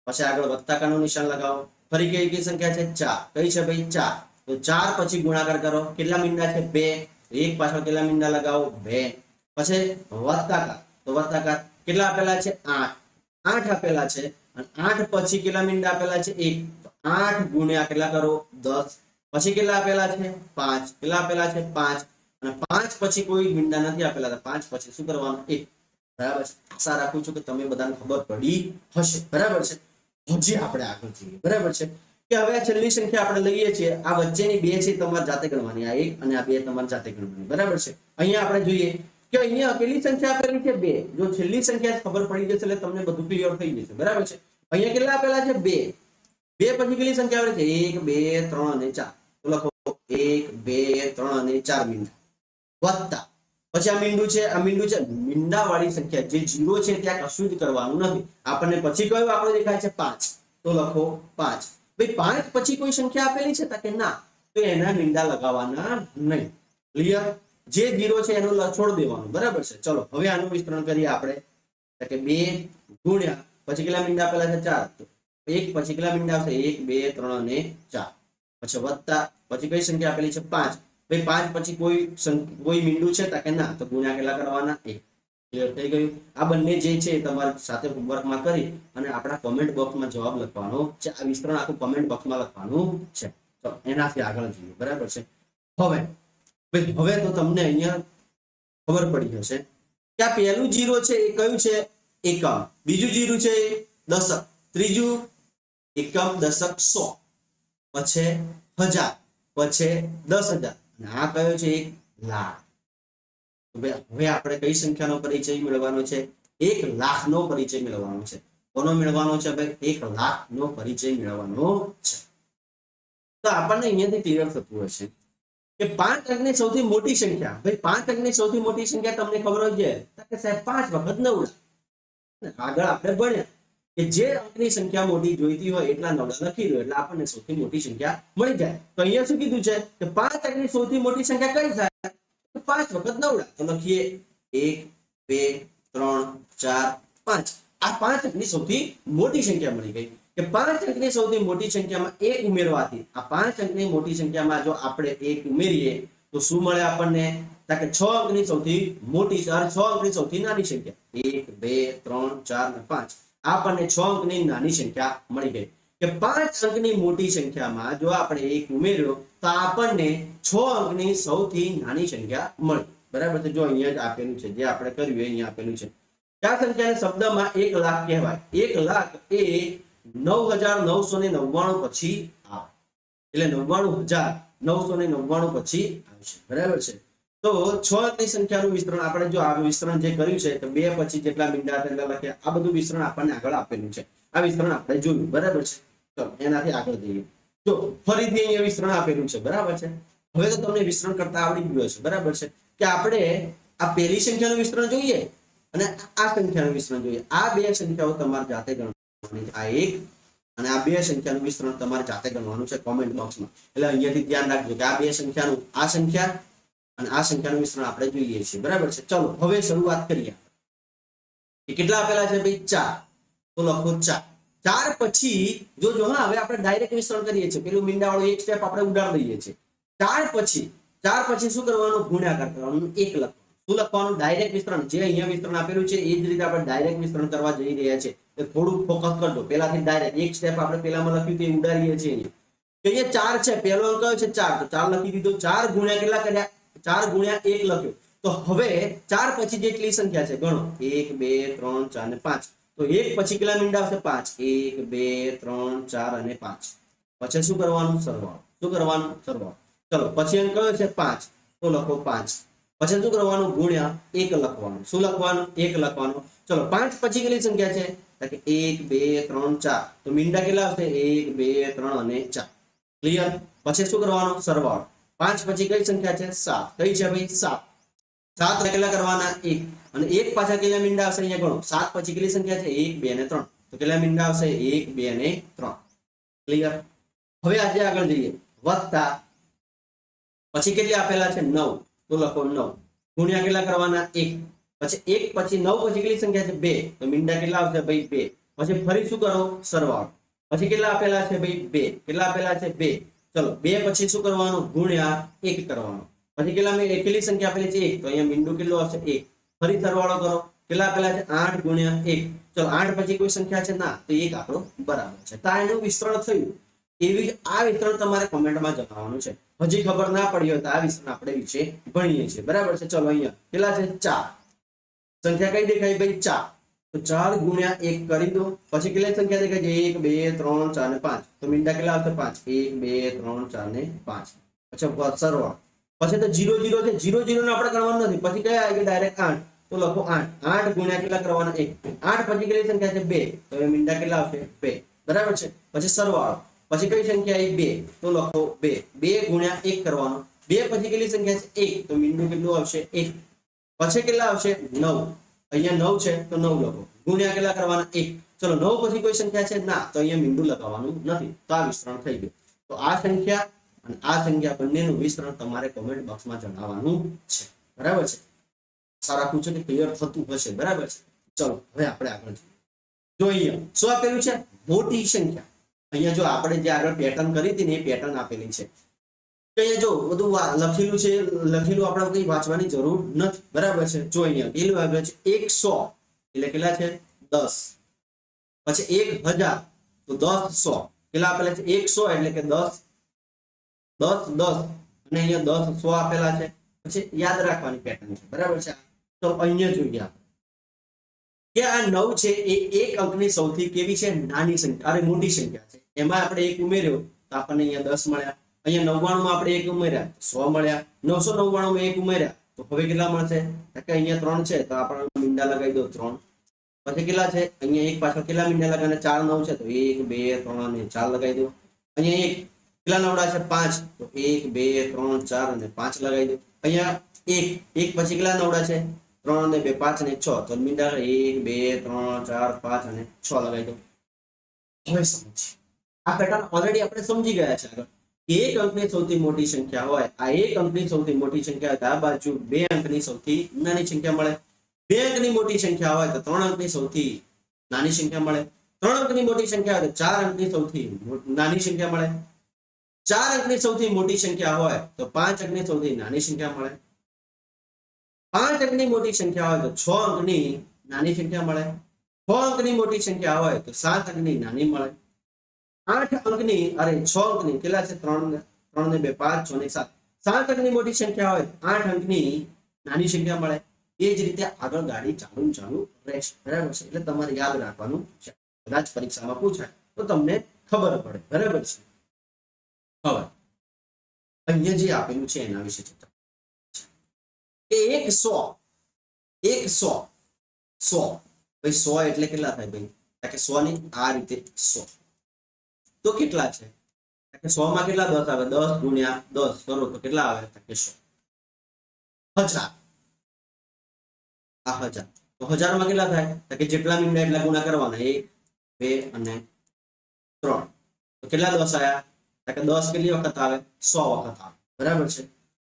પછી આગળ વત્તાકારનું નિશાન લગાવો ફરી કઈ સંખ્યા છે 4 કઈ છે ભાઈ 4 તો 4 પછી ગુણાકાર કરો કેટલા મીંડા છે 2 1 પાછળ કેટલા મીંડા લગાવો 2 પછી વત્તાકાર તો વત્તાકાર કેટલા આપેલા છે 8 8 આપેલા છે અને 8 પછી કેટલા મીંડા આપેલા છે 1 8 ગુણ્યા કેટલા કરો 10 પછી કેટલા આપેલા છે 5 કેટલા આપેલા છે 5 અને 5 પછી કોઈ મીંડા નથી આપેલા તો 5 પછી શું કરવાનું 1 બરાબર છે આશા રાખું છું કે તમે બધાને ખબર પડી હશે બરાબર છે હજી આપણે આગળ જઈએ બરાબર છે કે હવે આ છેલ્લી સંખ્યા આપણે લઈએ છીએ આ વચ્ચેની બે છે તમારે જાતે ગણવાની આ 1 અને આ 2 તમારે જાતે ગણવાની બરાબર છે અહીંયા આપણે જોઈએ કે અહીંયા કેટલી સંખ્યા આપેલી છે 2 જો છેલ્લી સંખ્યા ખબર પડી જશે એટલે તમને બધું ક્લિયર થઈ જશે બરાબર છે અહીંયા કેટલા આપેલા છે 2 પછી કેટલી સંખ્યા આવે છે 1 2 3 અને 4 તો લખો 1 2 3 અને 4 મીંડા વત્તા પછી આ મીંડું છે મીંડા વાળી સંખ્યા જે 0 છે ત્યાં કશું જ કરવાનું નથી આપણને પછી કયો આંકડો દેખાય છે 5 તો લખો 5 ભાઈ 5 પછી કોઈ સંખ્યા આપેલી છે કે ના તો એના મીંડા લગાવવાના નહીં ક્લિયર જે 0 છે એનું છોડ દેવાનું બરાબર છે ચલો હવે આનું વિસ્તરણ કરીએ આપણે કે 2 ગુણ્યા પછી કેટલા મીંડા આપેલા છે 4 તો 1 પછી કેટલા મીંડા આવશે 1 2 3 અને 4 પછી વત્તા પછી કઈ સંખ્યા આપેલી છે 5 ભાઈ 5 પછી કોઈ મીંડું છે કે ના તો ગુણ્યા કેટલા કરવાના 1 ક્લિયર થઈ ગયું આ બંને જે છે તમારી સાથે હોમવર્કમાં કરી અને આપણા કમેન્ટ બોક્સમાં જવાબ લખવાનો છે આ વિસ્તરણ આખું કમેન્ટ બોક્સમાં લખવાનું છે તો એનાથી આગળ જઈએ બરાબર છે હવે તો તમને અહીંયા ખબર પડી હશે કે આ પહેલું 0 છે એ કયું છે એકમ બીજું 0 છે દશક ત્રીજું એકમ દશક 100 પછી 1000 પછી 10,000 અને આ કયો છે 1 લાખ હવે આપણે કઈ સંખ્યાનો પરિચય મેળવવાનો છે 1 લાખનો પરિચય મેળવવાનો છે કોનો મેળવવાનો છે ભાઈ 1 લાખનો પરિચય મેળવવાનો છે તો આપણને અહીંયાથી ક્લિયર થતું હશે કે 5 અંકની સૌથી મોટી સંખ્યા ભાઈ 5 અંકની સૌથી મોટી સંખ્યા તમને ખબર હોય છે કે સાહેબ 5 વખત 9 આગળ આપણે ભણ્યા કે જે અંકની સંખ્યા મોટી જોઈતી હોય એટલા 9 લખી દો એટલે આપણને સૌથી મોટી સંખ્યા મળી જાય તો અહીંયા શું કીધું છે કે 5 અંકની સૌથી મોટી સંખ્યા કઈ થાય 5 વખત 9 તો લખીએ 1 2 3 4 5 આ 5 અંકની સૌથી મોટી સંખ્યા મળી ગઈ કે 5 અંકની સૌથી મોટી સંખ્યામાં 1 ઉમેરવાથી આ 5 અંકની મોટી સંખ્યામાં જો આપણે 1 ઉમેરીએ તો શું મળે આપણને કે 6 અંકની સૌથી મોટી 6 અંકની સૌથી નાની સંખ્યા 1 2 3 4 અને 5 આપણને 6 અંકની નાની સંખ્યા મળી ગઈ કે 5 અંકની મોટી સંખ્યામાં જો આપણે 1 ઉમેર્યો તો આપણને 6 અંકની સૌથી નાની સંખ્યા મળી બરાબર છે જો અહીંયા જ આપેલું છે જે આપણે કર્યું અહીંયા આપેલું છે આ સંખ્યાને શબ્દમાં 1 લાખ કહેવાય 1 લાખ એ 9,999 પછી આવે એટલે 99,999 પછી આવશે બરાબર છે તો 6 અંકની સંખ્યાનું વિસ્તરણ આપણે જો આ વિસ્તરણ જે કર્યું છે તો 2 પછી જેટલા મીંડા તેટલા લખ્યા આ બધું વિસ્તરણ આપણને આગળ આપેલું છે આ વિસ્તરણ આપણે જોયું બરાબર છે ચલો એનાથી આગળ જઈએ જો ફરીથી અહીંયા વિસ્તરણ આપેલું છે બરાબર છે હવે તો તમને વિસ્તરણ કરતા આવડી ગયું છે બરાબર છે કે આપણે આ પહેલી સંખ્યાનું વિસ્તરણ જોઈએ અને આ સંખ્યાનું વિસ્તરણ જોઈએ આ બે સંખ્યાઓ તમારે જાતે ગણવાની આ 1 અને આ બે સંખ્યાનું વિસ્તરણ તમારે જાતે ગણવાનું છે કોમેન્ટ બોક્સમાં એટલે અહીંયાથી ધ્યાન રાખજો કે આ બે સંખ્યાનું આ સંખ્યા અને આ સંખ્યાનું વિસ્તરણ આપણે જોઈએ છીએ બરાબર છે ચલો હવે શરૂઆત કરીએ કે કેટલા આપેલા છે ભાઈ 4 તો લખો 4 પછી જો હા હવે આપણે ડાયરેક્ટ વિસ્તરણ કરીએ છીએ પેલું મીંડાવાળું એક સ્ટેપ આપણે ઉડાડી દઈએ છીએ 4 પછી શું કરવાનું ગુણાકાર કરવાનું 1 લખવાનું શું લખવાનું ડાયરેક્ટ વિસ્તરણ જે અહીંયા વિસ્તરણ આપેલું છે એ જ રીતે આપણે ડાયરેક્ટ વિસ્તરણ કરવા જઈ રહ્યા છે એટલે થોડું ફોકસ કરજો પહેલાથી ડાયરેક્ટ એક સ્ટેપ આપણે પહેલામાં લખ્યું તે ઉડાડીએ છીએ અહીંયા 4 છે પહેલો અંક કયો છે 4 તો 4 લખી દીધો 4 ગુણ્યા કેટલા કર્યા 4 ગુણ્યા 1 લખ્યો તો હવે 4 પછી જેટલી સંખ્યા છે ગણો 1 2 3 4 અને 5 તો 1 પછી કેટલા મીંડા આવશે 5 1 2 3 4 અને 5 પછી શું કરવાનું સરવાળો ચલો પછી અંક કયો છે 5 તો લખો 5 પછી શું કરવાનું ગુણ્યા 1 લખવાનું શું લખવાનું 1 લખવાનું ચલો 5 પછી કેટલી સંખ્યા છે કે 1 2 3 4 તો મીંડા કેટલા આવશે 1 2 3 અને 4 ક્લિયર પછી શું કરવાનું સરવાળો 5 પછી કઈ સંખ્યા છે 7 કઈ છે ભાઈ 7 કેટલા કરવાના 1 અને 1 પાછા કેટલા મીંડા આવશે અહીંયા ગણો 7 પછી કેટલી સંખ્યા છે 1 2 અને 3 તો કેટલા મીંડા આવશે 1 2 અને 3 ક્લિયર હવે આજે આગળ જઈએ વત્તા પછી કેટલી આપેલા છે 9, તો લખો 9 ગુણ્યા કેટલા કરવાના 1, પછી 1 પછી 9 પછી કેટલી સંખ્યા છે 2, તો મીંડા કેટલા આવશે ભાઈ 2, પછી ફરી શું કરો સરવાળો, પછી કેટલા આપેલા છે ભાઈ 2, કેટલા આપેલા છે 2, ચલો 2 પછી શું કરવાનું ગુણ્યા 1 કરવાનું, પછી કેટલા મેં કેટલી સંખ્યા આપેલી છે 1, તો અહીંયા મીંડું કેટલું આવશે 1, ફરી સરવાળો કરો, કેટલા આપેલા છે 8 ગુણ્યા 1, ચલો 8 પછી કોઈ સંખ્યા છે ના, તો 1 આપણો બરાબર છે. તો એનું વિસ્તરણ થયું. એવી આ વિસ્તરણ તમારે કોમેન્ટમાં જણાવવાનું છે. હજી ખબર ના પડી હોય તો આ વિસ્તરણ આપણે વિશે ભણીએ છીએ, બરાબર છે. ચલો અહીંયા કેટલા છે 4, સંખ્યા કઈ દેખાય ભાઈ 4, તો 4 ગુણ્યા 1 કરી દો, પછી કેટલી સંખ્યા દેખાય છે 1 2 3 4 ને 5, તો મીંડા કેટલા આવશે 5, 1 2 3 4 ને 5, પછી સરવાળો, પછી તો 0 0 છે, 0 0 ને આપણે ગણવાનું નથી, પછી કયા આવી ડાયરેક્ટ 8, તો લખો 8, 8 ગુણ્યા કેટલા કરવાના 1, 8 પછી કેટલી સંખ્યા છે 2, તો એ મીંડા કેટલા આવશે 2, બરાબર છે. પછી સરવાળો, પછી કઈ સંખ્યા આવી 2, તો લખો 2, 2 ગુણ્યા 1 કરવાનો, 2 પછી કેટલી સંખ્યા છે 1, તો મીંડું કેટલું આવશે 1, પછી કેટલા આવશે 9, અહીંયા 9 છે તો 9 લખો, ગુણ્યા કેટલા કરવાના 1, ચલો 9 પછી કોઈ સંખ્યા છે ના, તો અહીંયા મીંડું લગાવવાનું નથી, તો આ વિસ્તરણ થઈ ગયું. તો આ સંખ્યા અને આ સંખ્યા બંનેનું વિસ્તરણ તમારે કોમેન્ટ બોક્સમાં જણાવવાનું છે, બરાબર છે. સારા પૂછો કે ક્લિયર થતું હશે, બરાબર છે. ચલો હવે આપણે આગળ જોઈએ. શું આપેલું છે મોટી સંખ્યા. અહીંયા જો આપણે જે આગળ પેટર્ન કરી હતી ને એ પેટર્ન આપેલી છે. અહીંયા જો બધું લખેલું છે, લખેલું આપણે કઈ વાંચવાની જરૂર નથી, બરાબર છે. જો અહીંયા પેલું આવ્યું છે 100 એટલે કેટલા છે 10, પછી 1000 તો 10 100 કેટલા આપેલા છે 100 એટલે કે 10 10 10 અને અહીંયા 10 100 આપેલા છે. પછી યાદ રાખવાની પેટર્ન છે, બરાબર છે. તો અહીંયા જોઈએ આપણે કે આ 9 છે એ એક અંકની સૌથી કેવી છે નાની સંખ્યા, અરે મોટી સંખ્યા છે. એમાં આપણે 1 ઉમેર્યો તો આપણને અહીંયા 10 મળ્યા, અહીંયા 99 માં આપણે 1 ઉમેર્યા 100 મળ્યા, 999 માં 1 ઉમેર્યા તો હવે કેટલા મળશે, કે અહીંયા 3 છે તો આપણે મીંડા લગાવી દો 3, પછી કેટલા છે અહીંયા 1 પાછળ કેટલા મીંડા લગાવીને 4 9 છે તો 1 2 3 અને 4 લગાવી દો, અહીંયા 1 કેટલા નવડા છે 5 તો 1 2 3 4 અને 5 લગાવી દો, અહીંયા 1 પછી કેટલા નવડા છે 3 અને 2 5 અને 6 તો મીંડા 1 2 3 4 5 અને 6 લગાવી દો. હવે સમજ આ પેટર્ન ઓલરેડી આપણે સમજી ગયા છે આગળ કે એક અંકની સૌથી મોટી સંખ્યા હોય, આ એક અંકની સૌથી મોટી સંખ્યા હોય, આ બાજુ 2 અંકની સૌથી નાની સંખ્યા મળે, 2 અંકની મોટી સંખ્યા હોય તો 3 અંકની સૌથી નાની સંખ્યા મળે, 3 અંકની મોટી સંખ્યા હોય તો 4 અંકની સૌથી નાની સંખ્યા મળે, 4 અંકની સૌથી મોટી સંખ્યા હોય તો 5 અંકની સૌથી નાની સંખ્યા મળે, 5 અંકની મોટી સંખ્યા હોય તો 6 અંકની નાની સંખ્યા મળે, 6 અંકની મોટી સંખ્યા હોય તો 7 અંકની નાની મળે, 8 અંકની અરે 6 અંકની કેટલા છે 3 ને 2 5 6 ને 7, 7 અંકની મોટી સંખ્યા હોય 8 અંકની નાની સંખ્યા મળે. એ જ રીતે આગળ ગાડી ચાલુ રહેશે, બરાબર છે. એટલે તમારે યાદ રાખવાનું છે, કદાચ પરીક્ષામાં પૂછાય તો તમને ખબર પડે, બરાબર છે. હવે અહીંયા જે આપેલું છે એના વિશે ચર્ચા કે 100 ભાઈ 100 એટલે કેટલા થાય ભાઈ, કે 100 ની આ રીતે 100 તો કેટલા છે, કે 100 માં કેટલા 10 આવે, 10 ગુણ્યા 10 કરો તો કેટલા આવે, કે 100. 1000 આ 1000 તો 1000 માં કેટલા થાય, કે જેટલા મીંડા એટલા ગુણા કરવાના 1 2 અને 3 તો કેટલા 10 આયા, કે 10 કેટલી વખત આવે 100 વખત આવે, બરાબર છે.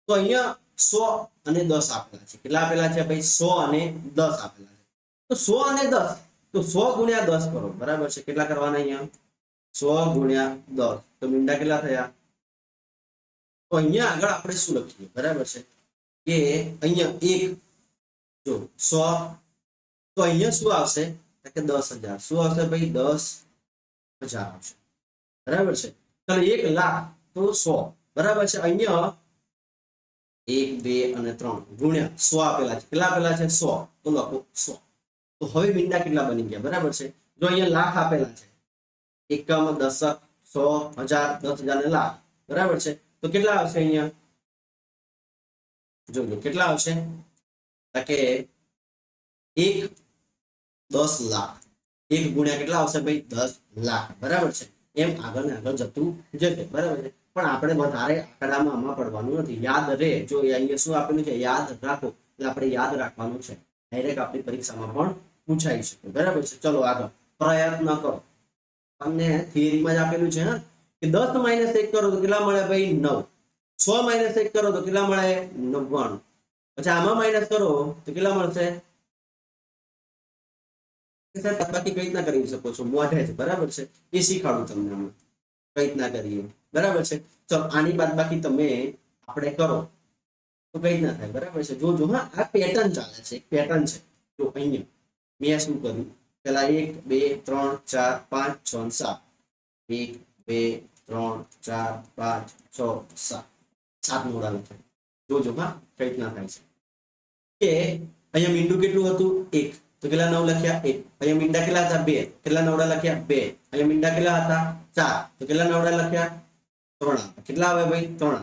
તો અહીંયા 100 અને 10 આપેલા છે, કેટલા આપેલા છે ભાઈ 100 અને 10 આપેલા છે. તો 100 અને 10 તો 100 ગુણ્યા 10 કરો, બરાબર છે. કેટલા કરવાના અહીંયા 100 ગુણ્યા 10 તો મીંડા કેટલા થયા. તો અહીંયા આગળ આપણે શું લખીએ, બરાબર છે, કે અહીંયા એક જો 100 તો અહીંયા શું આવશે, કે 10,000 શું આવશે ભાઈ 10,000 આવશે, બરાબર છે. ચાલો 1 લાખ તો 100, બરાબર છે. અહીંયા 1 2 અને 3 ગુણ્યા 100 આપેલા છે, કેટલા આપેલા છે 100 તો લખો 100. તો હવે મીંડા કેટલા બની ગયા, બરાબર છે. જો અહીંયા લાખ આપેલા છે, એકમ દશક 100 1000 10,000 ને લાખ, બરાબર છે. તો કેટલા આવશે અહીંયા જોજો કેટલા આવશે, કે 1 10 લાખ, 1 ગુણ્યા કેટલા આવશે ભાઈ 10 લાખ, બરાબર છે. એમ આગળ ને આગળ જતું જશે, બરાબર છે. પણ આપણે વધારે આંકડામાં આમાં પડવાનું નથી, યાદ રહે. જો અહીંયા શું આપેલું છે યાદ રાખો, એટલે આપણે યાદ રાખવાનું છે, ડાયરેક્ટ આપણી પરીક્ષામાં પણ પૂછાઈ શકે, બરાબર છે. ચલો આગળ પ્રયત્ન કરો. તમને થિયરીમાં જ આપેલું છે કે 10 - 1 કરો તો કેટલા મળે ભાઈ 9, 100 માઇનસ 1 કરો તો કેટલા મળે 99. પછી આમાં માઇનસ કરો તો કેટલા મળશે બાકી કઈ રીતના કરી શકો છો મોઢે જ બરાબર છે એ શીખવાડું તમને અમે કઈ રીતના કરીએ બરાબર છે. ચલો આની બાદ બાકી તમે આપણે કરો તો કઈ રીતના થાય બરાબર છે. જો હા આ પેટર્ન ચાલે છે એક પેટર્ન છે. જો અહીંયા મેં શું કર્યું પેલા 1 2 3 4 5 6 7 1 2 3 4 5 6 7 7 નોડા લખ્યા. જોજો હા કઈ રીતના થાય છે કે અહીંયા મીંડું કેટલું હતું 1 તો કેટલા 9 લખ્યા 1. અહીંયા મીંડા કેટલા હતા 2 કેટલા નવડા લખ્યા 2. અહીંયા મીંડા કેટલા હતા 4 તો કેટલા નવડા લખ્યા 3. કેટલા આવે ભાઈ 3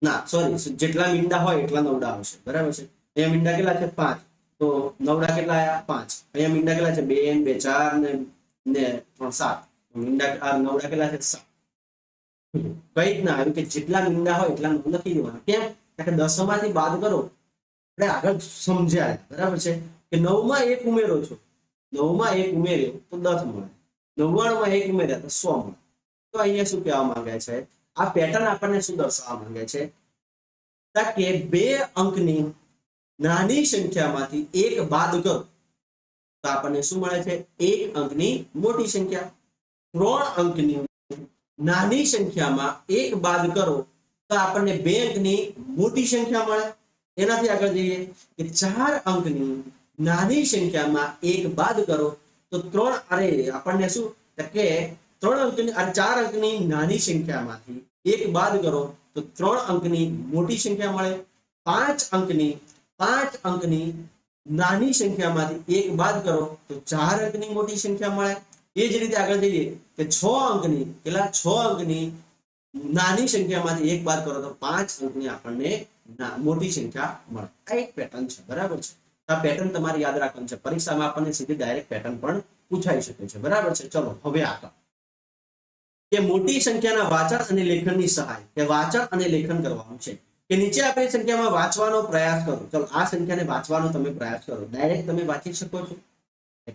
ના સોરી જેટલા મીંડા હોય એટલા નવડા આવશે બરાબર છે. અહીંયા મીંડા કેટલા છે 5 તો નવડા કેટલા આયા 5. અહીંયા મીંડા કેટલા છે 2 2 4 ને 3 7 મીંડા આ નવડા કેટલા છે 7. કઈ રીતના આવ્યું કે જેટલા મીંડા હોય એટલા નવ લખી દેવાના. કેમ કે 10 માંથી બાદ કરો આપણે આગળ સમજ્યા બરાબર છે કે 9 માં 1 ઉમેરો છો 9 માં 1 ઉમેર્યો તો 10 મળે 99 માં 1 ઉમેર્યા તો 100 મળે. તો અહીંયા શું કહેવા માંગે છે આ પેટર્ન આપણને શું દર્શાવવા માંગે છે કે 2 અંકની નાની સંખ્યામાંથી 1 બાદ કરો તો આપણને શું મળે છે 1 અંકની મોટી સંખ્યા. 3 અંકની નાની સંખ્યામાં 1 બાદ કરો તો આપણને 2 અંકની મોટી સંખ્યા મળે. એનાથી આગળ જઈએ કે 4 અંકની નાની સંખ્યામાં 1 બાદ કરો તો 3 આપણને શું કે 3 અંકની 4 અંકની નાની સંખ્યામાંથી 1 બાદ કરો તો 3 અંકની મોટી સંખ્યા મળે. 5 અંકની નાની સંખ્યામાંથી 1 બાદ કરો તો 4 અંકની મોટી સંખ્યા મળે. એ જ રીતે આગળ જઈએ કે 6 અંકની કેટલા 6 અંકની નાની સંખ્યામાંથી 1 બાદ કરો તો 5 અંકની આપણને મોટી સંખ્યા મળે. આ એક પેટર્ન છે બરાબર છે. આ પેટર્ન તમારે યાદ રાખવાનું છે. પરીક્ષામાં આપણને સીધી ડાયરેક્ટ પેટર્ન પણ પૂછાઈ શકે છે બરાબર છે. ચલો હવે આગળ કે મોટી સંખ્યાના વાંચન અને લેખનની સહાય કે વાંચન અને લેખન કરવાનું છે કે નીચે આપેલી સંખ્યામાં વાંચવાનો પ્રયાસ કરો. ચલો આ સંખ્યાને વાંચવાનો તમે પ્રયાસ કરો. ડાયરેક્ટ તમે વાંચી શકો છો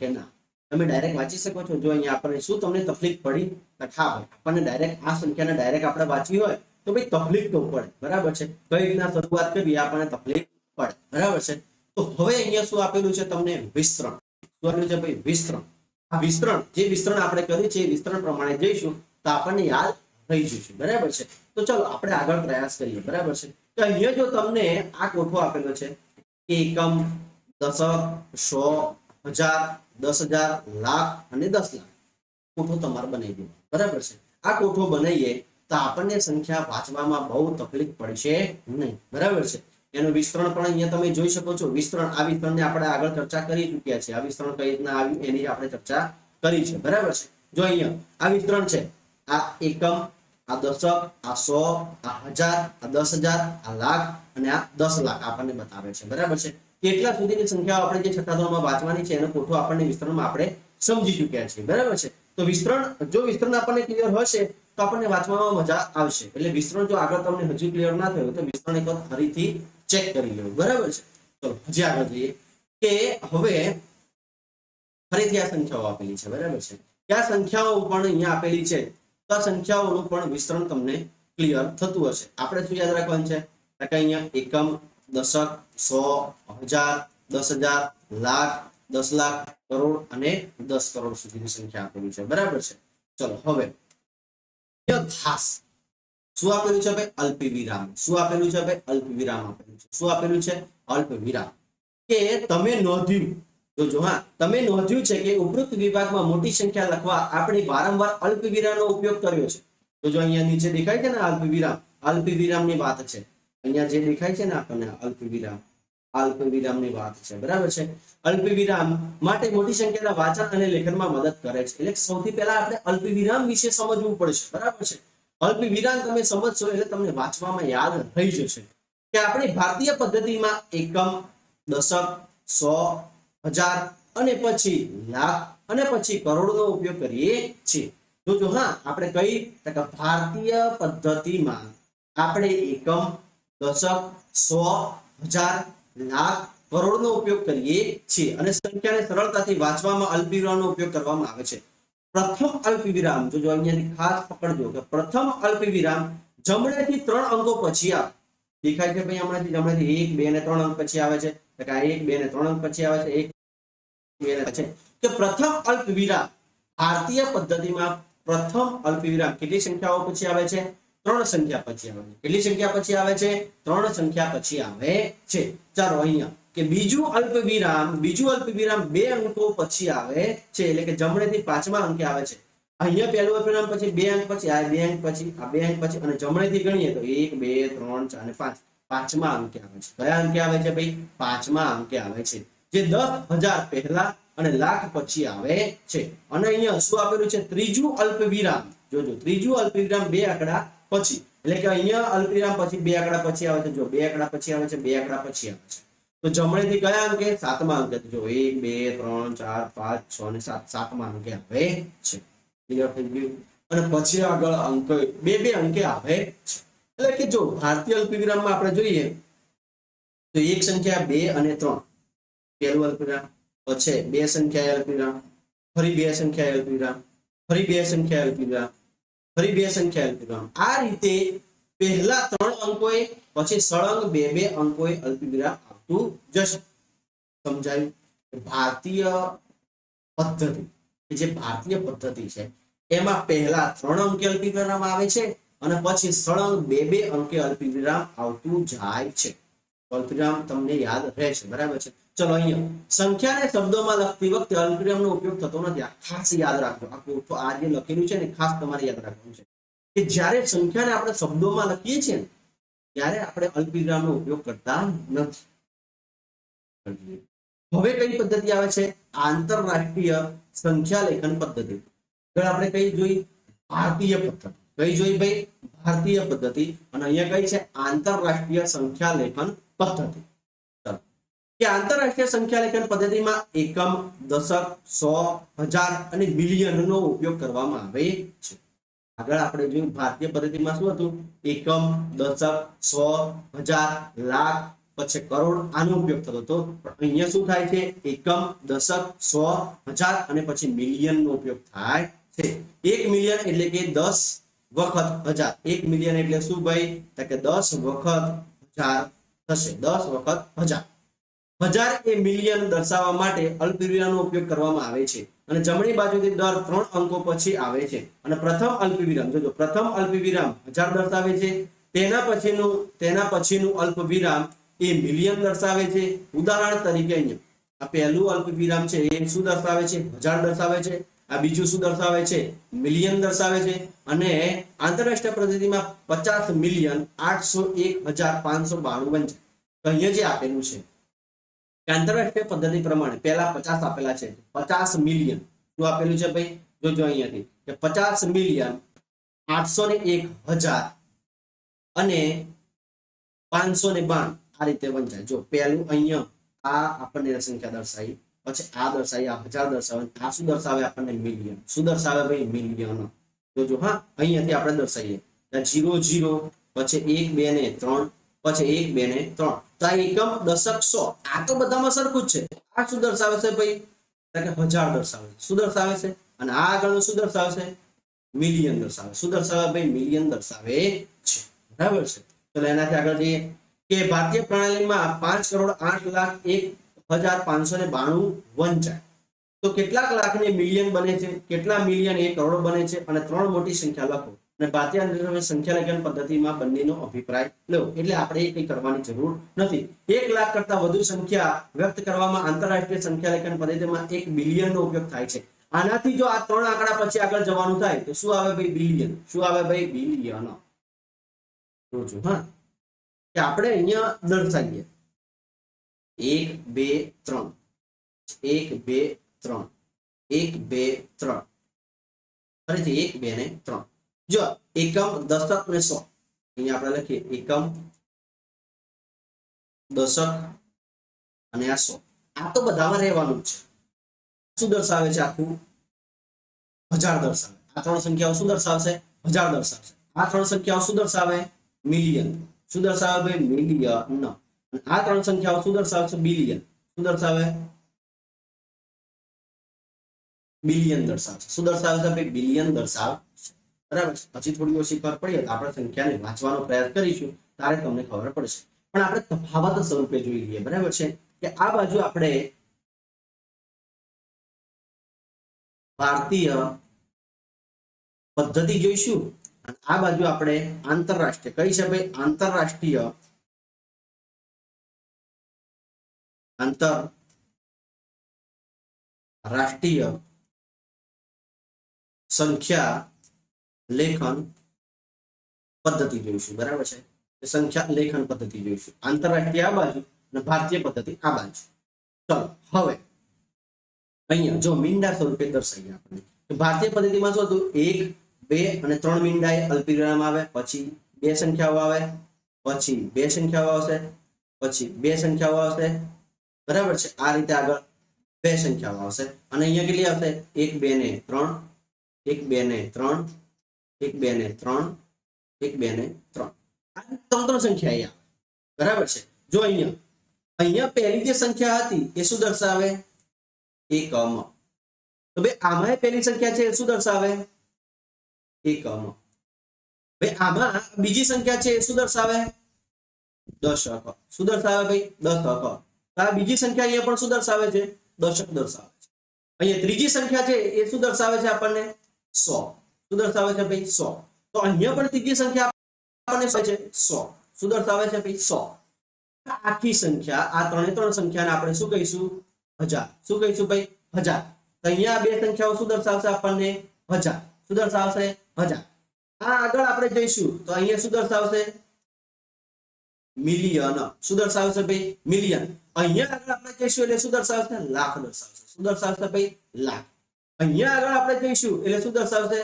કે ના તમે ડાયરેક્ટ વાંચી શકો છો. જો અહીંયા આપણને શું તમને તકલીફ પડી હા ભાઈ આપણને ડાયરેક્ટ આ સંખ્યાને ડાયરેક્ટ આપણે વાંચવી હોય તો ભાઈ તકલીફ તો પડે બરાબર છે. કઈ રીતના શરૂઆત કરવી આપણને તકલીફ પડે બરાબર છે. તો હવે અહીંયા શું આપેલું છે તમને વિસ્તરણ. શું આપેલું છે ભાઈ વિસ્તરણ. આ વિસ્તરણ જે વિસ્તરણ આપણે કર્યું છે એ વિસ્તરણ પ્રમાણે જઈશું તો આપણને યાદ રહી જશે બરાબર છે. તો ચલો આપણે આગળ પ્રયાસ કરીએ બરાબર છે. તો અહીંયા જો તમને આ કોઠો આપેલો છે એકમ દશક 100 1000 10,000 લાખ અને 10 લાખ કોઠો તમારે બનાવી દેવો બરાબર છે. આ કોઠો બનાવીએ તો આપણને સંખ્યા વાંચવામાં બહુ તકલીફ પડશે નહીં બરાબર છે. એનું વિસ્તરણ પણ અહીંયા તમે જોઈ શકો છો. વિસ્તરણ આ વિસ્તરણને આપણે આગળ ચર્ચા કરી ચૂક્યા છે. આ વિસ્તરણ કઈ રીતના આવ્યું એની આપણે ચર્ચા કરી છે બરાબર છે. જો અહીંયા આ વિસ્તરણ છે આ એકમ આ દશક આ 100 આ 1000 આ 10,000 આ લાખ અને આ 10 લાખ આપણને બતાવે છે બરાબર છે. કેટલા સુધીની સંખ્યાઓ આપણે જે છઠ્ઠા ધોરણમાં વાંચવાની છે એનો કોઠો આપણને વિસ્તરણમાં આપણે સમજી ચૂક્યા છીએ બરાબર છે. તો વિસ્તરણ જો વિસ્તરણ આપણને ક્લિયર હશે તો આપણને વાંચવામાં મજા આવશે. એટલે વિસ્તરણ જો આગળ તમને હજુ ક્લિયર ના થયું તો વિસ્તરણ એક વખત ફરીથી ચેક કરી લેવું બરાબર છે. ચલો હજી આગળ જઈએ કે હવે ફરીથી આ સંખ્યાઓ આપેલી છે બરાબર છે. આ સંખ્યાઓ પણ અહીંયા આપેલી છે તો આ સંખ્યાઓનું પણ વિસ્તરણ તમને ક્લિયર થતું હશે. આપણે શું યાદ રાખવાનું છે કે અહીંયા એકમ દશક 100 1000 10,000 લાખ 10 લાખ કરોડ અને 10 કરોડ સુધીની સંખ્યા આપેલી છે બરાબર છે. ચલો હવે ખાસ શું આપેલું છે ભાઈ અલ્પ વિરામ. શું આપેલું છે ભાઈ અલ્પ વિરામ આપેલું છે. શું આપેલું છે અલ્પ વિરામ કે તમે નોંધ્યું જો હા તમે નોંધ્યું છે કે ઉપરોક્ત વિભાગમાં મોટી સંખ્યા લખવા આપણે વારંવાર અલ્પ વિરામનો ઉપયોગ કર્યો છે. તો જો અહીંયા નીચે દેખાય છે ને અલ્પ વિરામની વાત છે. અહીંયા જે દેખાય છે ને આપણને અલ્પ વિરામની વાત છે બરાબર છે. અલ્પ વિરામ માટે મોટી સંખ્યાના વાંચન અને લેખનમાં મદદ કરે છે. એટલે સૌથી પહેલા આપણે અલ્પ વિરામ વિશે સમજવું પડશે બરાબર છે. અલ્પ વિરામ તમે સમજશો એટલે તમને વાંચવામાં યાદ રહી જશે કે આપણી ભારતીય પદ્ધતિમાં એકમ દશક 100 1000 અને પછી લાખ અને પછી કરોડનો ઉપયોગ કરીએ છીએ. જો હા આપણે કઈ ભારતીય પદ્ધતિમાં આપણે એકમ દશક 100 1000 લાખ કરોડનો ઉપયોગ કરીએ છીએ અને સંખ્યાને સરળતાથી વાંચવામાં અલ્પ વિરામનો ઉપયોગ કરવામાં આવે છે. પ્રથમ અલ્પ વિરામ જો અહીંયાથી ખાસ પકડજો કે પ્રથમ અલ્પ વિરામ જમણેથી 3 અંકો પછી આવે દેખાય છે ભાઈ હમણાંથી જમણેથી 1 2 અને 3 અંક પછી આવે છે એટલે કે 1 2 અને 3 અંક પછી આવે છે 1 2 છે કે પ્રથમ અલ્પવિરામ ભારતીય પદ્ધતિમાં પ્રથમ અલ્પવિરામ કેટલી સંખ્યાઓ પછી આવે છે 3 સંખ્યા પછી આવે છે કેટલી સંખ્યા પછી આવે છે 3 સંખ્યા પછી આવે છે ચાલો અહીંયા કે બીજું અલ્પવિરામ 2 અંકો પછી આવે છે એટલે કે જમણેથી 5મા અંકે આવે છે અહીંયા પહેલું અલ્પવિરામ પછી 2 અંક પછી આ 2 અંક પછી આ 2 અંક પછી અને જમણેથી ગણીએ તો 1 2 3 4 અને 5 પાંચમા અંકે આવે છે કયા અંકે આવે છે ભાઈ પાંચમા અંકે આવે છે જે 10,000 પહેલા અને લાખ પછી આવે છે અને અહીંયા શું આપેલું છે ત્રીજું અલ્પવિરામ જોજો ત્રીજું અલ્પવિરામ 2 આંકડા પછી એટલે કે અહીંયા અલ્પવિરામ પછી 2 આંકડા પછી આવે છે જો 2 આંકડા પછી આવે છે 2 આંકડા પછી આવે છે તો જમણેથી કયા અંકે સાતમા અંકે જો 1 2 3 4 5 6 અને 7 સાતમા અંકે આવે છે ક્લિયર થઈ ગયું અને પછી આગળ અંક બે અંકે આવે છે એટલે કે જો ભારતીય અલ્પવિરામમાં આપણે જોઈએ તો એક સંખ્યા 2 અને 3 પહેલું અલ્પવિરામ પછી બે સંખ્યા અલ્પવિરામ ફરી બે સંખ્યા અલ્પવિરામ ફરી બે સંખ્યા અલ્પવિરામ ફરી બે સંખ્યા અલ્પવિરામ આ રીતે પહેલા 3 અંકોએ પછી સળંગ બે અંકોએ અલ્પવિરામ આવતું જશે સમજાયું ભારતીય પદ્ધતિ જે ભારતીય પદ્ધતિ છે એમાં પહેલા 3 અંકે અલ્પવિરામ આવે છે અને પછી સળંગ બે અંકે અલ્પવિરામ આવતું જાય છે અલ્પવિરામ તમને યાદ રહેશે બરાબર છે ચલો અહીંયા સંખ્યાને શબ્દોમાં લખતી વખતે અલ્પવિરામનો ઉપયોગ થતો નથી આ ખાસ યાદ રાખજો આ જે લખેલું છે ને ખાસ તમારે યાદ રાખવાનું છે કે જ્યારે સંખ્યાને આપણે શબ્દોમાં લખીએ છીએ ને ત્યારે આપણે અલ્પવિરામનો ઉપયોગ કરતા નથી હવે કઈ પદ્ધતિ આવે છે આંતરરાષ્ટ્રીય સંખ્યા લેખન પદ્ધતિ આગળ આપણે કઈ જોઈ ભારતીય પદ્ધતિ કઈ જોઈ ભાઈ ભારતીય પદ્ધતિ અને અહીંયા કઈ છે આંતરરાષ્ટ્રીય સંખ્યા લેખન પદ્ધતિ કે આંતરરાષ્ટ્રીય સંખ્યા લેખન પદ્ધતિમાં એકમ દશક 100 હજાર અને મિલિયન નો ઉપયોગ કરવામાં આવે છે આગળ આપણે જોયું ભારતીય પદ્ધતિમાં શું હતું એકમ દશક 100 હજાર લાખ પછી કરોડ આનો ઉપયોગ થતો હતો અહીંયા શું થાય છે એકમ દશક 100 હજાર અને પછી મિલિયન નો ઉપયોગ થાય છે 1 મિલિયન એટલે કે 10 વખત 1000 1 મિલિયન એટલે શું ભાઈ તો કે 10 વખત 1000 થશે 10 વખત 1000 1000 એ મિલિયન દર્શાવવા માટે અલ્પવિરામનો ઉપયોગ કરવામાં આવે છે અને જમણી બાજુથી દર 3 અંકો પછી આવે છે અને પ્રથમ અલ્પવિરામ જોજો પ્રથમ અલ્પવિરામ 1000 દર્શાવે છે તેના પછીનું અલ્પવિરામ એ મિલિયન દર્શાવે છે ઉદાહરણ તરીકે અહીંયા આ પહેલું અલ્પવિરામ છે એ શું દર્શાવે છે 1000 દર્શાવે છે આ બીજું શું દર્શાવે છે મિલિયન દર્શાવે છે અને આંતરરાષ્ટ્રીય પદ્ધતિમાં 50,801,592 બનશે તો અહીંયા જે આપેલું છે આંતરરાષ્ટ્રીય પદ્ધતિ પ્રમાણે પહેલા 50 આપેલા છે 50 મિલિયન શું આપેલું છે ભાઈ જોજો અહીંયાથી કે 50 મિલિયન 801,000 અને 592 આ રીતે વંચાય જો પહેલું અહીંયા આ આપણને સંખ્યા દર્શાવી પછી આ દર્શાવી આ 1000 દર્શાવે આ શું દર્શાવે આપણને મિલિયન શું દર્શાવે ભાઈ મિલિયન જોજો હા અહીંયાથી આપણે દર્શાવીએ 00 પછી 1 2 ને 3 પછી 1 2 ને 3 તો આ એકમ દશક 100 આ તો બધામાં સરખું જ છે આ શું દર્શાવે છે ભાઈ કે 1000 દર્શાવે છે શું દર્શાવે છે અને આ આગળનું શું દર્શાવે છે મિલિયન દર્શાવે શું દર્શાવે ભાઈ મિલિયન દર્શાવે છે બરાબર છે તો એનાથી આગળ જઈએ કે ભારતીય પ્રણાલીમાં 5,08,01,592 વંચાય તો કેટલાક લાખને મિલિયન બને છે કેટલા મિલિયન એ કરોડ બને છે અને 3 મોટી સંખ્યા લખો અને ભારતીય સંખ્યા લેખન પદ્ધતિમાં બંનેનો અભિપ્રાય લો એટલે આપણે એ કંઈ કરવાની જરૂર નથી 1 લાખ કરતા વધુ સંખ્યા વ્યક્ત કરવામાં આંતરરાષ્ટ્રીય સંખ્યા લેખન પદ્ધતિમાં 1 બિલિયનનો ઉપયોગ થાય છે આનાથી જો આ 3 આંકડા પછી આગળ જવાનું થાય તો શું આવે ભાઈ બિલિયન શું આવે ભાઈ બિલિયન જોજો હા કે આપણે અહીંયા દર્શાવીએ 1 2 3 1 2 3 1 2 3 ફરીથી 1 2 ને 3 જો એકમ દશક ને 100 અહીંયા આપણે લખીએ એકમ દશક અને આ 100 આ તો બધામાં રહેવાનું છે શું દર્શાવે છે આખું 1000 દર્શાવે આ 3 સંખ્યાઓ શું દર્શાવશે 1000 દર્શાવશે આ 3 સંખ્યાઓ શું દર્શાવે મિલિયન શું દર્શાવે ભાઈ મિલિયન આ 3 સંખ્યાઓ શું દર્શાવશે બિલિયન શું દર્શાવે બિલિયન દર્શાવશે શું દર્શાવે છે ભાઈ બિલિયન દર્શાવશે બરાબર છે. પછી થોડી ઓછી ખબર પડી તો આપણે સંખ્યાને વાંચવાનો પ્રયાસ કરીશું ત્યારે તમને ખબર પડશે. પણ આપણે તફાવત સ્વરૂપે જોઈ લઈએ. બરાબર છે કે આ બાજુ આપણે ભારતીય પદ્ધતિ જોઈશું અને આ બાજુ આપણે આંતરરાષ્ટ્રીય કઈ છે ભાઈ? આંતરરાષ્ટ્રીય સંખ્યા લેખન પદ્ધતિ જોઈશું. બરાબર છે. સંખ્યા લેખન પદ્ધતિ જોઈશું. આંતરરાષ્ટ્રીય આ બાજુ અને ભારતીય પદ્ધતિ આ બાજુ. ચલો હવે અહીંયા જો મીંડા સ્વરૂપે દર્શાવીએ આપણે. ભારતીય પદ્ધતિમાં શું હતું? 1, 2 અને 3 મીંડાએ અલ્પવિરામ આવે, પછી બે સંખ્યાઓ આવે, પછી બે સંખ્યાઓ આવશે, પછી બે સંખ્યાઓ આવશે. બરાબર છે. આ રીતે આગળ બે સંખ્યાઓ આવશે અને અહીંયા કેટલી આવશે? 1, 2 ને 3, 1, 2 ને 3, 1, 2 ને 3, 1, 2 ને 3. આ ત્રણ સંખ્યા આવે. બરાબર છે. જો અહીંયા પહેલી જે સંખ્યા હતી એ શું દર્શાવે? એકમ. તો ભાઈ આમાં પહેલી સંખ્યા છે એ શું દર્શાવે? એકમ. ભાઈ આમાં બીજી સંખ્યા છે એ શું દર્શાવે? દશક. શું દર્શાવે ભાઈ? દશક. આ બીજી સંખ્યા અહીંયા પણ શું દર્શાવે છે? દશક દર્શાવે છે. અહીંયા ત્રીજી સંખ્યા છે એ શું દર્શાવે છે આપણને? 100. શું દર્શાવે છે ભાઈ? 100. તો અહીંયા પણ ત્રીજી સંખ્યા આપણને શું છે? 100. શું દર્શાવે છે ભાઈ? 100. આખી સંખ્યા આ ત્રણ સંખ્યાને આપણે શું કહીશું? 1000. શું કહીશું ભાઈ? 1000. તો અહીંયા બે સંખ્યાઓ શું દર્શાવશે આપણને? 1000. શું દર્શાવશે? 1000. આ આગળ આપણે જઈશું તો અહીંયા શું દર્શાવશે? મિલિયન. શું દર્શાવશે ભાઈ? મિલિયન. અહીંયા આગળ આપણે જઈશું એટલે શું દર્શાવશે? લાખ દર્શાવશે. શું દર્શાવશે ભાઈ? લાખ. અહીંયા આગળ આપણે જઈશું એટલે શું દર્શાવશે?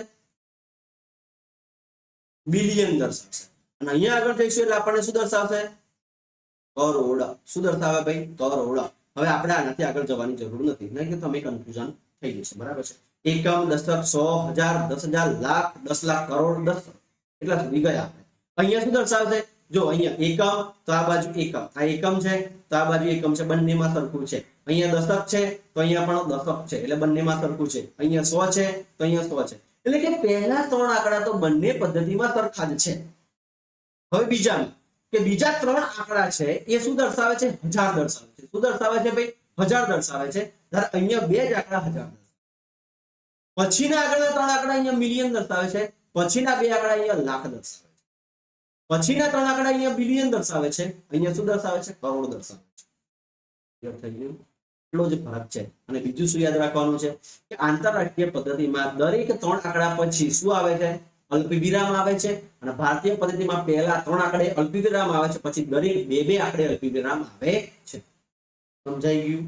બિલિયન દર્શાવશે. અને અહીંયા આગળ જઈશું એટલે આપણને શું દર્શાવશે? કરોડ. શું દર્શાવે ભાઈ? કરોડ. હવે આપણે આનાથી આગળ જવાની જરૂર નથી, નહીં કે તમે કન્ફ્યુઝન થઈ જશે. બરાબર છે. એકમ, દશક, 100, 1000, 10,000, લાખ, 10 લાખ, કરોડ, 10 એટલા સુધી ગયા આપણે. અહીંયા શું દર્શાવશે? જો અહીંયા એકમ તો આ બાજુ એકમ, આ એકમ છે તો આ બાજુ એકમ છે, બંનેમાં સરખું છે. અહીંયા દશક છે તો અહીંયા પણ દશક છે, એટલે બંનેમાં સરખું છે. અહીંયા 100 છે તો અહીંયા 100 છે. એટલે કે પહેલા ત્રણ આંકડા તો બંને પદ્ધતિમાં સરખા જ છે. હવે બીજા ત્રણ આંકડા છે એ શું દર્શાવે છે? 1000 દર્શાવે છે. શું દર્શાવે છે ભાઈ? 1000 દર્શાવે છે. ત્યારે અહીંયા બે જ આંકડા 1000 દર્શાવે. પછીના આગળના ત્રણ આંકડા અહીંયા મિલિયન દર્શાવે છે. પછીના બે આંકડા અહીંયા લાખ દર્શાવે છે. પછીના ત્રણ આંકડા અહીંયા બિલિયન દર્શાવે છે. અહીંયા શું દર્શાવે છે? કરોડ દર્શાવે છે. ક્લિયર થઈ ગયું? એટલો જ ફરક છે. અને બીજું શું યાદ રાખવાનું છે કે આંતરરાષ્ટ્રીય પદ્ધતિમાં દરેક ત્રણ આંકડા પછી શું આવે છે? અલ્પવિરામ આવે છે. અને ભારતીય પદ્ધતિમાં પહેલા ત્રણ આંકડે અલ્પવિરામ આવે છે, પછી દરેક બે આંકડે અલ્પવિરામ આવે છે. સમજાઈ ગયું?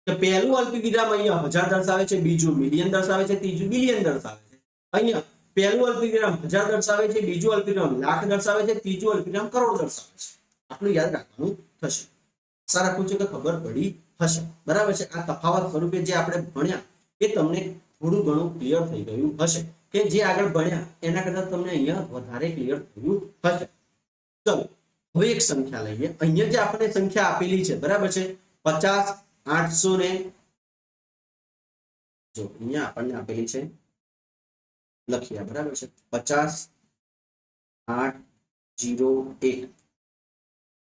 કે પહેલું અલ્પવિરામ અહીંયા 1000 દર્શાવે છે, બીજું મિલિયન દર્શાવે છે, ત્રીજું બિલિયન દર્શાવે છે. અહીંયા પહેલું અલ્પવિરામ 1000 દર્શાવે છે, બીજું અલ્પવિરામ લાખ દર્શાવે છે, ત્રીજું અલ્પવિરામ કરોડ દર્શાવે છે. આટલું યાદ રાખવાનું થશે. આશા રાખું છું કે ખબર પડી હશે. બરાબર છે. આ તફાવત સ્વરૂપે જે આપણે ભણ્યા એ તમને થોડું ઘણું ક્લિયર થઈ ગયું હશે, કે જે આગળ ભણ્યા એના કરતા તમને અહીંયા વધારે ક્લિયર થયું હશે. ચલો હવે એક સંખ્યા લઈએ. અહીંયા જે આપણે સંખ્યા આપેલી છે, બરાબર છે, 50, 800 ને જો અહીંયા આપણને આપેલી છે, લખીએ. બરાબર છે. 50, 8, 0, 1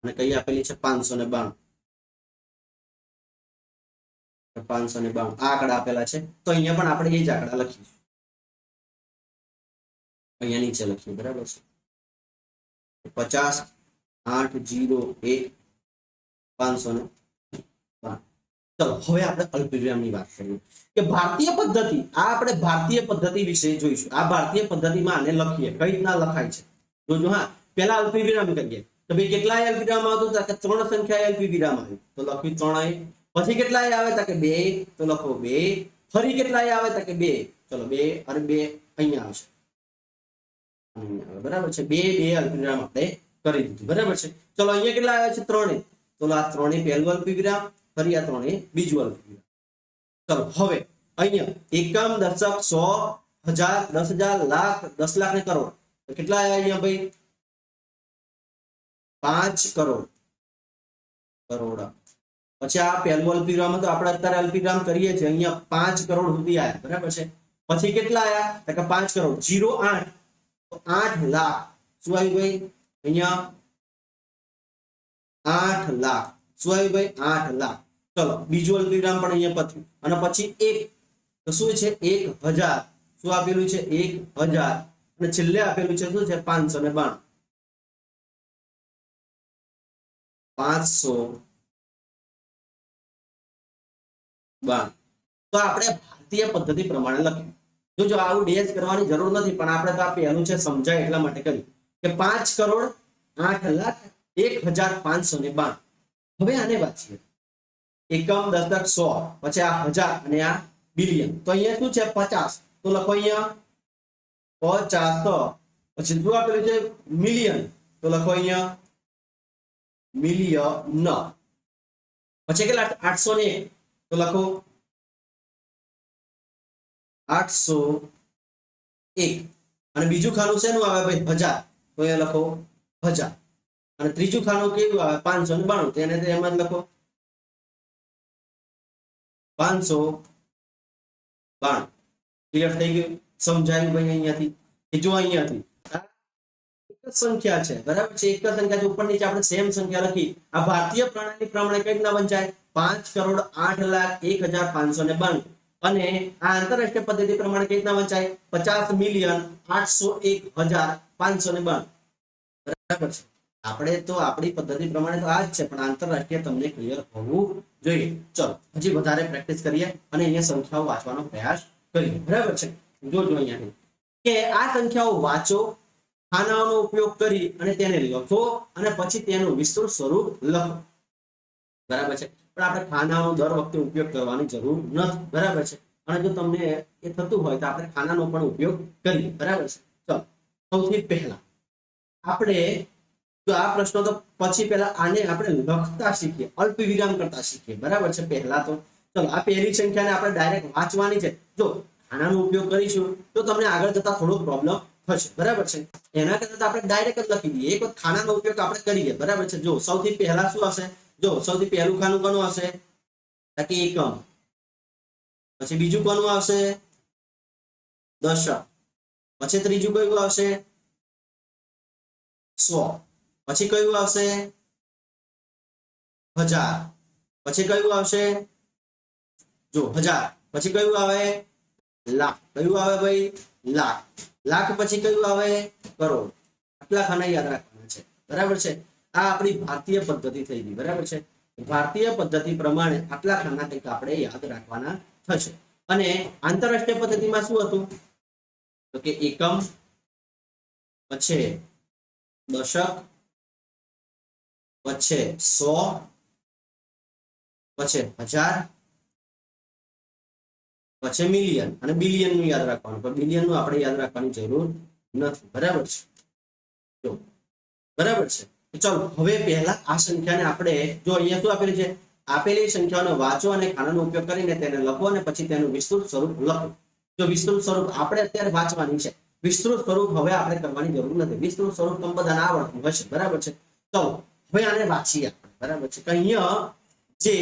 અને કઈ આપેલી છે? 592. 592 આ આંકડા આપેલા છે. તો અહીંયા પણ આપણે એ જ આંકડા લખીશું. અહીંયા નીચે લખીએ. બરાબર છે. 50, 8, 0, 1, 592. ચલો હવે આપણે અલ્પવિરામની વાત કરીએ કે ભારતીય પદ્ધતિ, આ આપણે ભારતીય પદ્ધતિ વિશે જોઈશું. આ ભારતીય પદ્ધતિમાં આને લખીએ. કઈ રીતના લખાય છે જોજો. હા, પહેલા અલ્પવિરામ કરીએ તો ભાઈ કેટલાય અલ્પવિરામ આવતું? કે ત્રણ સંખ્યાએ અલ્પવિરામ આવ્યું તો લખ્યું 3. પછી કેટલાય આવે? તો કે 2 તો લખો 2. ફરી કેટલાય આવે? તો કે 2 ચલો 2 અને 2 અહીંયા આવશે. બરાબર છે. 2 અલ્પવિરામ આપણે કરી દીધું. બરાબર છે. ચલો અહીંયા કેટલા આવ્યા છે? 3. તો આ 3 પહેલું અલ્પવિરામ, ફરી આ 3 બીજું અલ્પવિરામ. ચલો હવે અહીંયા એકમ, દશક, 100, 1000, 10,000, લાખ, 10 લાખ ને કરોડ. તો કેટલા આવ્યા અહીંયા ભાઈ? 5 કરોડ. પછી આ પહેલું અલ્પવિરામ તો આપણે અત્યારે અલ્પવિરામ કરીએ છીએ, અહીંયા 5 કરોડ સુધી આવ્યા. બરાબર છે. પછી કેટલા આવ્યા? તો કે 5 કરોડ. 0, 8 તો 8 લાખ શું આવ્યું ભાઈ અહીંયા 8 લાખ શું આવ્યું ભાઈ 8 લાખ. ચલો બીજું અલ્પવિરામ પણ અહીંયા પત્યું અને પછી 1 તો શું છે 1000 શું આપેલું છે 1000 અને છેલ્લે આપેલું છે શું છે 592 તો આપણે ભારતીય પદ્ધતિ પ્રમાણે લખ્યું. જો આવું ડેશ કરવાની જરૂર નથી પણ આપણે તો આ પહેલું છે સમજાય એટલા માટે કર્યું કે 5,08,01,592. હવે આને વાંચીએ એકમ દશક 100 પછી આ હજાર અને આ બિલિયન. તો અહીંયા શું છે 50 તો લખો અહીંયા 50. પછી શું આપેલું છે મિલિયન તો લખો અહીંયા મિલિયન. પછી કેટલા 801 તો લખો 801 અને બીજું ખાનું શેનું આવે ભાઈ 1000 તો અહીંયા લખો 1000 અને ત્રીજું ખાનું કેવું આવે 592 તેને તો એમ જ લખો 592. ક્લિયર થઈ ગયું સમજાયું ભાઈ અહીંયાથી કે જો અહીંયાથી એક જ સંખ્યા છે બરાબર છે એક જ સંખ્યા છે ઉપર નીચે આપણે સેમ સંખ્યા લખી આ ભારતીય પ્રણાલી પ્રમાણે કઈ રીતના વંચાય 5,08,01,592 અને આ આંતરરાષ્ટ્રીય પદ્ધતિ પ્રમાણે કઈ રીતના વંચાય 50,801,592 બરાબર છે. આપણે તો આપણી પદ્ધતિ પ્રમાણે તો આ જ છે પણ આંતરરાષ્ટ્રીય તમને ક્લિયર હોવું જોઈએ. ચલો હજી વધારે પ્રેક્ટિસ કરીએ અને અહીંયા સંખ્યાઓ વાંચવાનો પ્રયાસ કરીએ બરાબર છે. જોજો અહીંયા કે આ સંખ્યાઓ વાંચો ખાનાઓનો ઉપયોગ કરી અને તેને લખો અને પછી તેનું વિસ્તૃત સ્વરૂપ લખો બરાબર છે. પણ આપણે ખાનાનો દર વખતે ઉપયોગ કરવાની જરૂર નથી બરાબર છે. અને જો તમને એ થતું હોય તો આપણે ખાનાનો પણ ઉપયોગ કરીએ બરાબર છે. ચલો સૌથી પહેલા આપણે તો આ પ્રશ્નો તો પછી પહેલા આને આપણે લખતા શીખીએ અલ્પ વિરામ કરતા શીખીએ બરાબર છે. પહેલા તો ચલો આ પહેલી સંખ્યાને આપણે ડાયરેક્ટ વાંચવાની છે. જો ખાનાનો ઉપયોગ કરીશું તો તમને આગળ જતા થોડો પ્રોબ્લેમ થશે બરાબર છે. એના કરતા આપણે ડાયરેક્ટ જ લખી દઈએ. એક વખત ખાનાનો ઉપયોગ આપણે કરીએ બરાબર છે. જો સૌથી પહેલા શું હશે જો સૌથી પહેલું ખાનું કોનું હશે કે એકમ. પછી બીજું કોનું આવશે દશક. પછી ત્રીજું કયું આવશે 100. પછી કયું આવશે 1000. પછી કયું આવશે જો 1000. પછી કયું આવે લાખ. કયું આવે ભાઈ લાખ. લાખ પછી કયું આવે કરોડ. આટલા ખાના યાદ રાખવાના છે બરાબર છે. આ આપણી ભારતીય પદ્ધતિ થઈ ગઈ બરાબર છે. ભારતીય પદ્ધતિ પ્રમાણે આટલા ખાના કંઈક આપણે યાદ રાખવાના થશે. અને આંતરરાષ્ટ્રીય પદ્ધતિમાં શું હતું તો કે એકમ પછી દશક પછી 100 પછી 1000 પછી મિલિયન અને બિલિયન નું યાદ રાખવાનું પણ બિલિયન નું આપણે યાદ રાખવાની જરૂર નથી બરાબર છે. જો બરાબર છે. ચલો હવે પહેલા આ સંખ્યાને આપણે જો અહીંયા શું આપેલું છે આપેલી સંખ્યાઓને વાંચો અને ખાનાનો ઉપયોગ કરીને તેને લખો અને પછી તેનું વિસ્તૃત સ્વરૂપ લખો. જો વિસ્તૃત સ્વરૂપ આપણે અત્યારે વાંચવાની છે. વિસ્તૃત સ્વરૂપ હવે આપણે કરવાની જરૂર નથી. વિસ્તૃત સ્વરૂપ તમને બધાને આવડતું હશે બરાબર છે. ચલો હવે આને વાંચીએ બરાબર છે. કે અહીંયા જે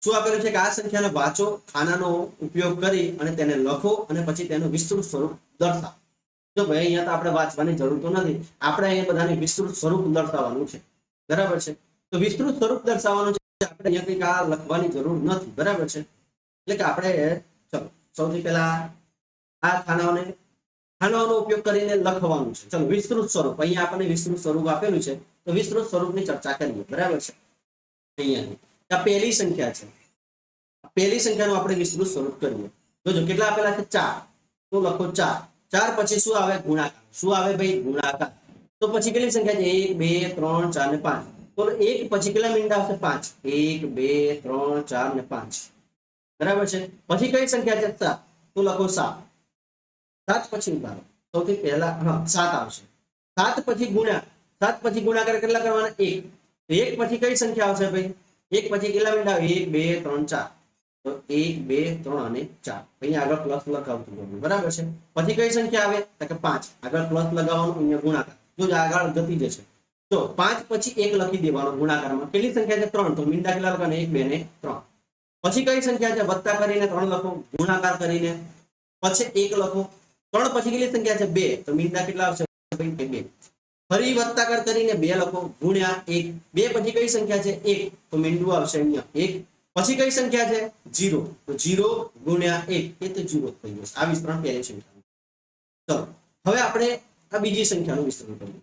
શું આપેલું છે કે આ સંખ્યાને વાંચો ખાનાનો ઉપયોગ કરી અને તેને લખો અને પછી તેનું વિસ્તૃત સ્વરૂપ દર્શાવો. જો ભાઈ અહીંયા તો આપણે વાંચવાની જરૂર તો નથી. આપણે અહીંયા બધાને વિસ્તૃત સ્વરૂપ દર્શાવવાનું છે બરાબર છે. તો વિસ્તૃત સ્વરૂપ દર્શાવવાનું છે આપણે અહીંયા કંઈક આ લખવાની જરૂર નથી બરાબર છે. એટલે કે આપણે ચલો સૌથી પહેલા આ ખાનાઓનો ઉપયોગ કરીને લખવાનું છે. ચલો વિસ્તૃત સ્વરૂપ અહીંયા આપણને વિસ્તૃત સ્વરૂપ આપેલું છે તો વિસ્તૃત સ્વરૂપની ચર્ચા કરીએ બરાબર છે. અહીંયા આ પહેલી સંખ્યા છે. પહેલી સંખ્યાનું આપણે વિસ્તૃત સ્વરૂપ કરીએ. જોજો કેટલા આપેલા છે 4 તો લખો 4. 4 પછી શું આવે ગુણાકાર. શું આવે ભાઈ ગુણાકાર. તો પછી કેટલી સંખ્યા છે 1 2 3 4 ને 5 તો 1 પછી કેટલા મીંડા આવશે 5 1 2 3 4 ને 5 બરાબર છે. પછી કઈ સંખ્યા છે 7 તો લખો 7. 7 પછી ઉતારો સૌથી પહેલા 7 આવશે. 7 પછી ગુણાકાર કેટલા કરવાના 1. 1 પછી કઈ સંખ્યા આવશે ભાઈ 1 પછી કેટલા મીંડા 1 2 3 4 તો 1 2 3 અને 4 અહીંયા આગળ પ્લસ લગાવતું જવાનું બરાબર છે. પછી કઈ સંખ્યા આવે તો કે 5 આગળ પ્લસ લગાવવાનું અહીંયા ગુણાકાર જો આગળ ગતિ જશે તો 5 પછી 1 લખી દેવાનો ગુણાકારમાં. કેટલી સંખ્યા છે 3 તો મીંડા કેટલા લખવાના 1 2 ને 3. પછી કઈ સંખ્યા છે વત્તા કરીને 3 લખો ગુણાકાર કરીને પછી 1 લખો 3 પછી કેટલી સંખ્યા છે 2 તો મીંડા કેટલા આવશે ભાઈ 2 ફરી વત્તાકાર કરીને 2 લખો ગુણ્યા 1 2 પછી કઈ સંખ્યા છે 1 તો મીંડું આવશે અહીંયા 1 પછી કઈ સંખ્યા છે 0 તો 0 ગુણ્યા 1 એ તો 0 થઈ જશે આ વિસ્તરણ પહેલી સંખ્યા ચલો હવે આપણે આ બીજી સંખ્યાનું વિસ્તરણ કરીએ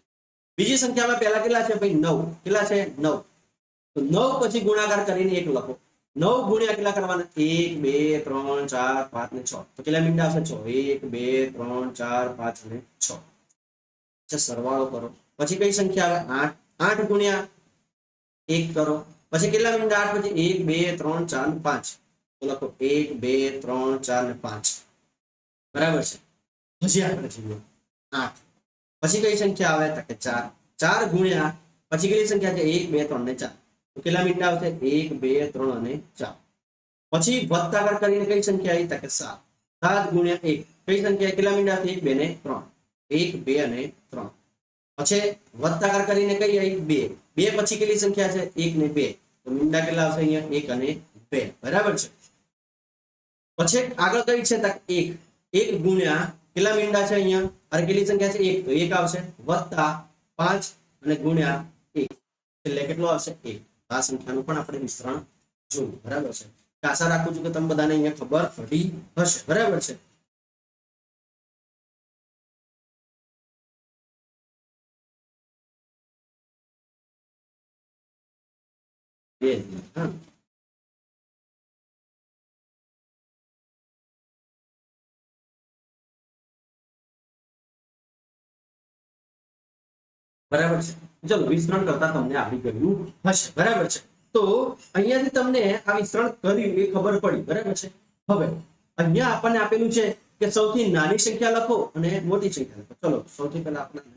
બીજી સંખ્યામાં પહેલા કેટલા છે ભાઈ 9 કેટલા છે 9 તો 9 પછી ગુણાકાર કરીને 1 લખો 9 ગુણ્યા કેટલા કરવાના 1 2 3 4 5 ને 6 તો કેટલા મીંડા આવશે 6 1 2 3 4 5 અને 6 अच्छा सरवाळो करो પછી કઈ સંખ્યા આવે 8 8 ગુણ્યા 1 કરો પછી કેટલા મીંડા 8 પછી 1 2 3 4 5 તો લખો 1 2 3 4 ને 5 બરાબર છે પછી આપણે જોઈએ 8 પછી કઈ સંખ્યા આવે તો કે 4 4 ગુણ્યા પછી કેટલી સંખ્યા છે 1 2 3 ને 4 તો કેટલા મીંડા આવશે 1 2 3 અને 4 પછી વત્તાકાર કરીને કઈ સંખ્યા આવી તો કે 7 7 ગુણ્યા 1 કઈ સંખ્યા કેટલા મીંડા આવશે 1 2 ને 3 1 2 અને 3 પછી વત્તાકાર કરીને કઈ આવી 2 2 પછી કેટલી સંખ્યા છે 1 ને 2 તો મીંડા કેટલા આવશે અહીંયા 1 અને 2 બરાબર છે પછી આગળ કઈ છે તો 1 1 ગુણ્યા કેટલા મીંડા છે અહીંયા અરે કેટલી સંખ્યા છે 1 તો 1 આવશે વત્તા 5 અને ગુણ્યા 1 એટલે કેટલો આવશે 1 આ સંખ્યાનું પણ આપણે વિસ્તરણ જોયું બરાબર છે આશા રાખું છું કે તમને બધાને અહીંયા ખબર પડી હશે બરાબર છે બરાબર છે ચલો વિસ્તરણ કરતા તમને આવડી ગયું હશે બરાબર છે તો અહીંયાથી તમને આ વિસ્તરણ કર્યું એ ખબર પડી બરાબર છે હવે અહીંયા આપણને આપેલું છે કે સૌથી નાની સંખ્યા લખો અને મોટી સંખ્યા લખો ચલો સૌથી પહેલા આપણે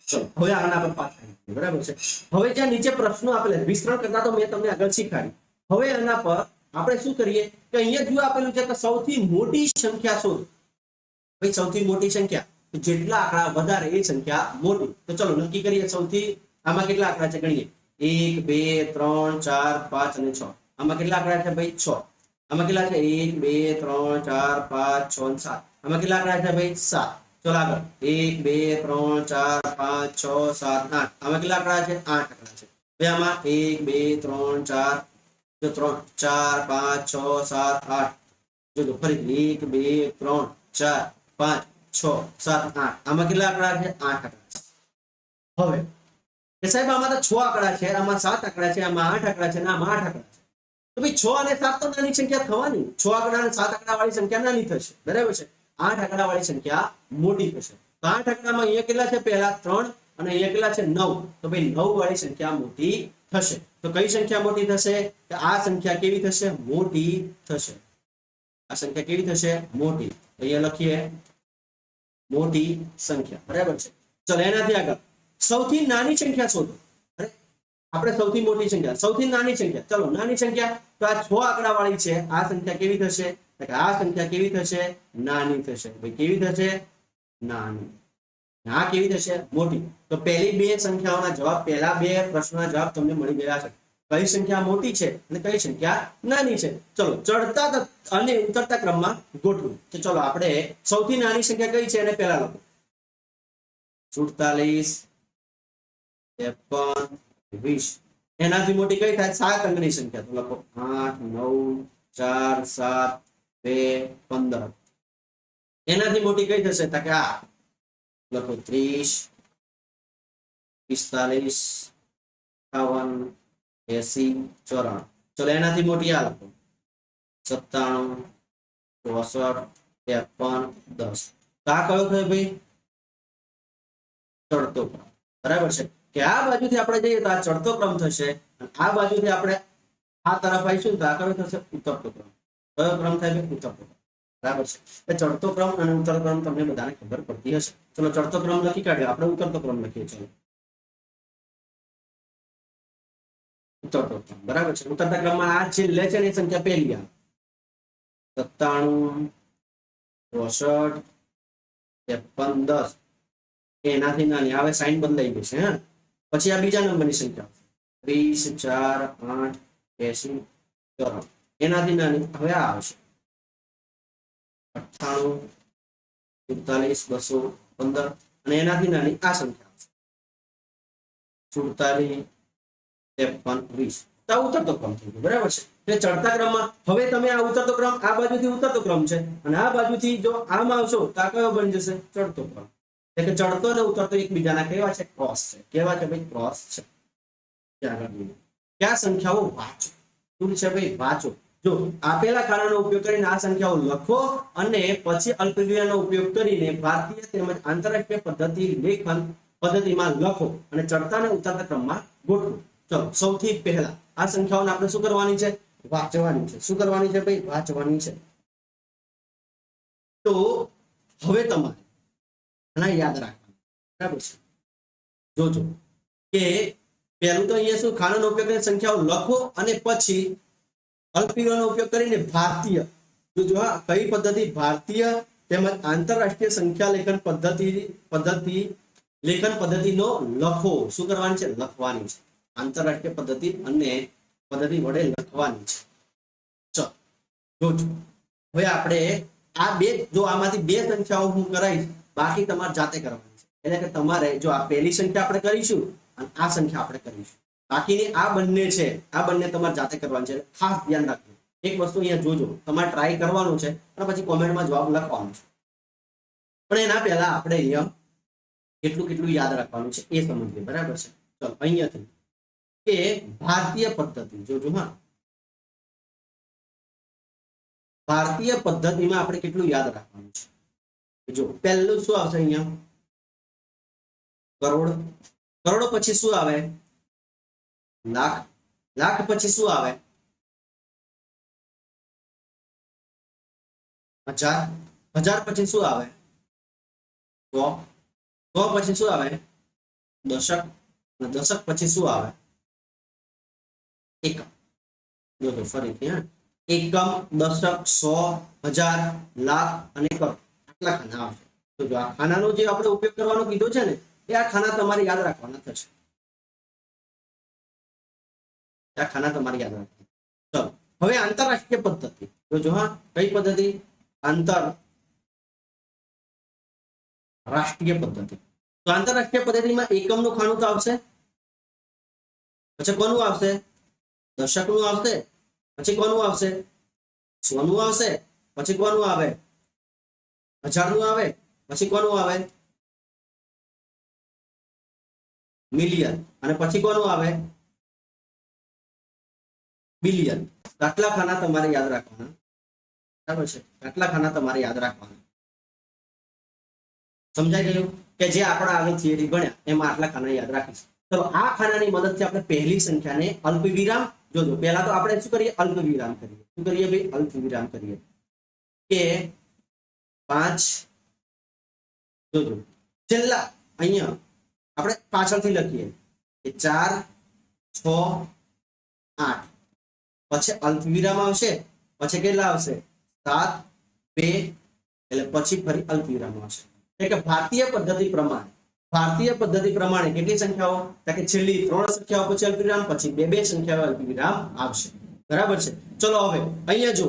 ચલો હવે આના પર પાછા બરાબર છે હવે જ્યાં નીચે પ્રશ્નો આપેલા વિસ્તરણ કરતા તો મેં તમને આગળ શીખવાડ્યું હવે આના પર આપણે શું કરીએ કે અહીંયા જો આપેલું છે કે સૌથી મોટી સંખ્યા શોધો ભાઈ સૌથી મોટી સંખ્યા જેટલા આંકડા વધારે એ સંખ્યા મોટી તો ચલો નક્કી કરીએ સૌથી આમાં કેટલા આંકડા છે ગણીએ 1 2 3 4 5 અને 6 આમાં કેટલા આંકડા છે ભાઈ 6 આમાં કેટલા છે 1 2 3 4 5 6 અને 7 આમાં કેટલા આંકડા છે ભાઈ 7 ચલો આગળ 1 2 3 4 5 6 7 8 આમાં કેટલા આંકડા છે 8 આંકડા છે ભાઈ આમાં 1 2 3 4 જો 3 4 5 6 7 8 જો ફરી 1 2 3 4 5 6 7 8 આમાં કેટલા આંકડા છે 8 આંકડા છે હવે કે સાહેબ આમાં તો 6 આંકડા છે આમાં 7 આંકડા છે આમાં 8 આંકડા છે અને આમાં 8 આંકડા છે તો ભાઈ 6 અને 7 તો નાની સંખ્યા થવાની 6 આંકડા અને 7 આંકડા વાળી સંખ્યા નાની થશે બરાબર છે 8 આંકડા વાળી સંખ્યા મોટી થશે તો 8 આંકડામાં અહીંયા કેટલા છે પહેલા 3 અને અહીંયા કેટલા છે 9 તો ભાઈ 9 વાળી સંખ્યા મોટી થશે તો કઈ સંખ્યા મોટી થશે કે આ સંખ્યા કેવી થશે મોટી થશે આ સંખ્યા કેવી થશે મોટી અહીંયા લખીએ મોટી સંખ્યા બરાબર છે ચલો એનાથી આગળ સૌથી નાની સંખ્યા શોધો અરે આપણે સૌથી મોટી સંખ્યા સૌથી નાની સંખ્યા ચલો નાની સંખ્યા તો આ 6 આંકડા વાળી છે આ સંખ્યા કેવી થશે તો આ સંખ્યા કેવી થશે નાની થશે ભાઈ કેવી થશે નાની આ કેવી થશે મોટી તો પહેલી બે સંખ્યાઓના જવાબ પહેલા બે પ્રશ્નોના જવાબ તમને મળી ગયા છે કઈ સંખ્યા મોટી છે અને કઈ સંખ્યા નાની છે ચલો ચડતા અને ઉતરતા ક્રમમાં ગોઠવું તો ચલો આપણે સૌથી નાની સંખ્યા કઈ છે એને પહેલા લખો 47 53 20 એનાથી મોટી કઈ થાય 7 અંકની સંખ્યા તો લખો 8 9 4 7 2 15 એનાથી મોટી કઈ થશે તો કે આ લખો 30 45 58 80 94 ચલો એનાથી મોટી આ લખો 97 64 53 10 તો આ કયો થયો ભાઈ ચડતો ક્રમ બરાબર છે કે આ બાજુથી આપણે જઈએ તો આ ચડતો ક્રમ થશે અને આ બાજુથી આપણે આ તરફ આવીશું તો આ કયો થશે ઉતરતો ક્રમ કયો ક્રમ થાય ભાઈ ઉતરતો ક્રમ બરાબર છે એ ચડતો ક્રમ અને ઉતરતો ક્રમ તમને બધાને ખબર પડતી હશે ચલો ચડતો ક્રમ લખી કાઢ્યો આપણે ઉતરતો ક્રમ લખીએ ચલો ઉતરતો ક્રમ બરાબર છે ઉતરતા ક્રમમાં આ જે લે છે એની સંખ્યા પહેલી આવે 97 64 53 10 એનાથી નાની આવે સાઈન બદલાઈ ગઈ છે હા પછી આ બીજા નંબરની સંખ્યા 30 4 8 80 94 એનાથી નાની હવે આ આવશે 98 47 215 અને એનાથી નાની આ સંખ્યા આવશે 47 53 20 તો ઉતરતો ક્રમ થઈ ગયો બરાબર છે એટલે ચડતા ક્રમમાં હવે તમે આ ઉતરતો ક્રમ આ બાજુથી ઉતરતો ક્રમ છે અને આ બાજુથી જો આમ આવશો તો આ કયો બની જશે ચડતો ક્રમ એટલે કે ચડતો અને ઉતરતો એકબીજાના કેવા છે ક્રોસ છે કેવા છે ભાઈ ક્રોસ છે क्या संख्याओं वाँचो શું છે ભાઈ વાંચો જો આપેલા ખાનાનો ઉપયોગ કરીને આ સંખ્યાઓ લખો અને પછી અલ્પવિરામનો ઉપયોગ કરીને ભારતીય તેમજ આંતરરાષ્ટ્રીય પદ્ધતિ લેખન પદ્ધતિમાં લખો અને ચડતા અને ઉતરતા ક્રમમાં ગોઠવો ચલો સૌથી પહેલા આ સંખ્યાઓને આપણે શું કરવાની છે વાંચવાની છે શું કરવાની છે ભાઈ વાંચવાની છે તો હવે તમારે આના યાદ રાખવાનું બરાબર છે જોજો કે પહેલું તો અહીંયા શું ખાનાનો ઉપયોગ કરીને સંખ્યાઓ લખો અને પછી અલ્પવિરામનો ઉપયોગ કરીને ભારતીય જો કઈ પદ્ધતિ ભારતીય તેમજ આંતરરાષ્ટ્રીય સંખ્યા લેખન પદ્ધતિનો લખો શું કરવાની છે લખવાની છે આંતરરાષ્ટ્રીય પદ્ધતિ અને પદ્ધતિ વડે લખવાની છે ચલો જોજો હવે આપણે આ બે જો આમાંથી બે સંખ્યાઓ હું કરાવીશ બાકી તમારે જાતે કરવાની છે એટલે કે તમારે જો આ પહેલી સંખ્યા આપણે કરીશું અને આ સંખ્યા આપણે કરીશું બાકીની આ બંને છે આ બંને તમારે જાતે કરવાની છે ખાસ ધ્યાન રાખજો એક વસ્તુ અહીંયા જોજો તમારે ટ્રાય કરવાનું છે અને પછી કોમેન્ટમાં જવાબ લખવાનો છે પણ એના પહેલા આપણે અહીંયા કેટલું કેટલું યાદ રાખવાનું છે એ સમજીએ બરાબર છે ચલો અહીંયાથી કે ભારતીય પદ્ધતિ જોજો હા ભારતીય પદ્ધતિમાં આપણે કેટલું યાદ રાખવાનું છે જો પહેલું શું આવશે અહીંયા કરોડ કરોડ પછી શું આવે લાખ લાખ પછી શું આવે હજાર હજાર પછી શું આવે સો સો પછી શું આવે દશક અને દશક પછી શું આવે એકમ જોજો ફરીથી હા એકમ દશક સો હજાર લાખ અને કરોડ આટલા ખાના આવશે તો જો આ ખાનાનો જે આપણે ઉપયોગ કરવાનો કીધો છે ને એ આ ખાના તમારે યાદ રાખવાના થશે આ ખાના તમારે યાદ રાખવાના ચલો હવે આંતરરાષ્ટ્રીય પદ્ધતિ જોજો હા કઈ પદ્ધતિ આંતરરાષ્ટ્રીય પદ્ધતિ તો આંતરરાષ્ટ્રીય પદ્ધતિમાં એકમનું ખાનું તો આવશે પછી કોનું આવશે દશકનું આવશે પછી કોનું આવશે સોનું આવશે પછી કોનું આવે હજારનું આવે પછી કોનું આવે મિલિયન અને પછી કોનું આવે બિલિયન આટલા ખાના તમારે યાદ રાખવાના બરાબર છે આટલા ખાના તમારે યાદ રાખવાના સમજાઈ ગયું કે જે આપણા આગળ થિયરી ભણ્યા એમાં આટલા ખાના યાદ રાખીશું ચલો આ ખાનાની મદદથી આપણે પહેલી સંખ્યાને અલ્પવિરામ જોજો પહેલા તો આપણે શું કરીએ અલ્પવિરામ કરીએ શું કરીએ ભાઈ અલ્પવિરામ કરીએ કે 5 જોજો છેલ્લા અહીંયા આપણે પાછળથી લખીએ કે 4 6 8 પછી અલ્પવિરામ આવશે પછી કેટલા આવશે 7 2 એટલે પછી ફરી અલ્પવિરામ આવશે એટલે કે ભારતીય પદ્ધતિ પ્રમાણે કેટલી સંખ્યાઓ કે છેલ્લી 3 સંખ્યાઓ પછી અલ્પવિરામ પછી બે સંખ્યાઓ અલ્પવિરામ આવશે બરાબર છે ચલો હવે અહીંયા જો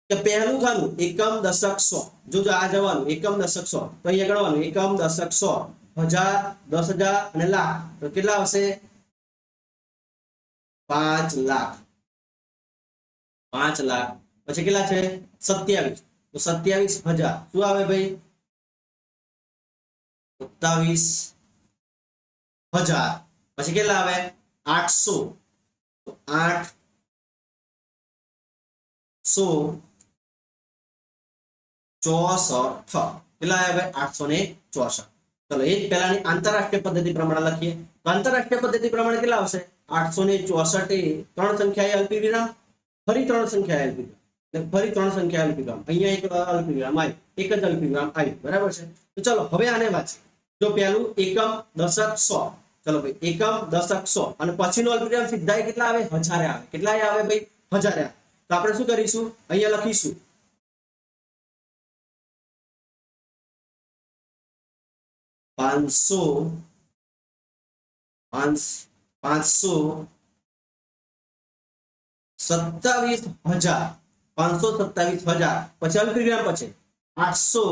કે પહેલું ખાનું એકમ દશક 100 જો આ જવાનું એકમ દશક 100 તો અહીંયા ગણવાનું એકમ દશક 100 હજાર 10,000 અને લાખ તો કેટલા આવશે 5 લાખ 5 લાખ પછી કેટલા છે 27 તો 27,000 શું આવે ભાઈ 27,000 પછી કેટલા આવે 800 તો 864 કેટલા આવે 864 ચલો એ જ પહેલાની આંતરરાષ્ટ્રીય પદ્ધતિ પ્રમાણે લખીએ તો આંતરરાષ્ટ્રીય પદ્ધતિ પ્રમાણે કેટલા આવશે 864 એ 3 સંખ્યાએ અલ્પવિરામ ફરી 3 સંખ્યાએ અલ્પવિરામ એટલે ફરી 3 સંખ્યાએ અલ્પવિરામ અહીંયા એક અલ્પવિરામ આવી એક જ અલ્પવિરામ આવી બરાબર છે તો ચલો હવે આને વાંચીએ જો પહેલું એકમ દશક 100 ચલો ભાઈ એકમ દશક 100 અને પછીનો અલ્પવિરામ સીધા કેટલા આવે હજારે આવે કેટલા આવે ભાઈ હજારે આવે તો આપણે શું કરીશું અહીંયા લખીશું 500 27,000 527,000 પછી અલ્પ વિરામ પછી 800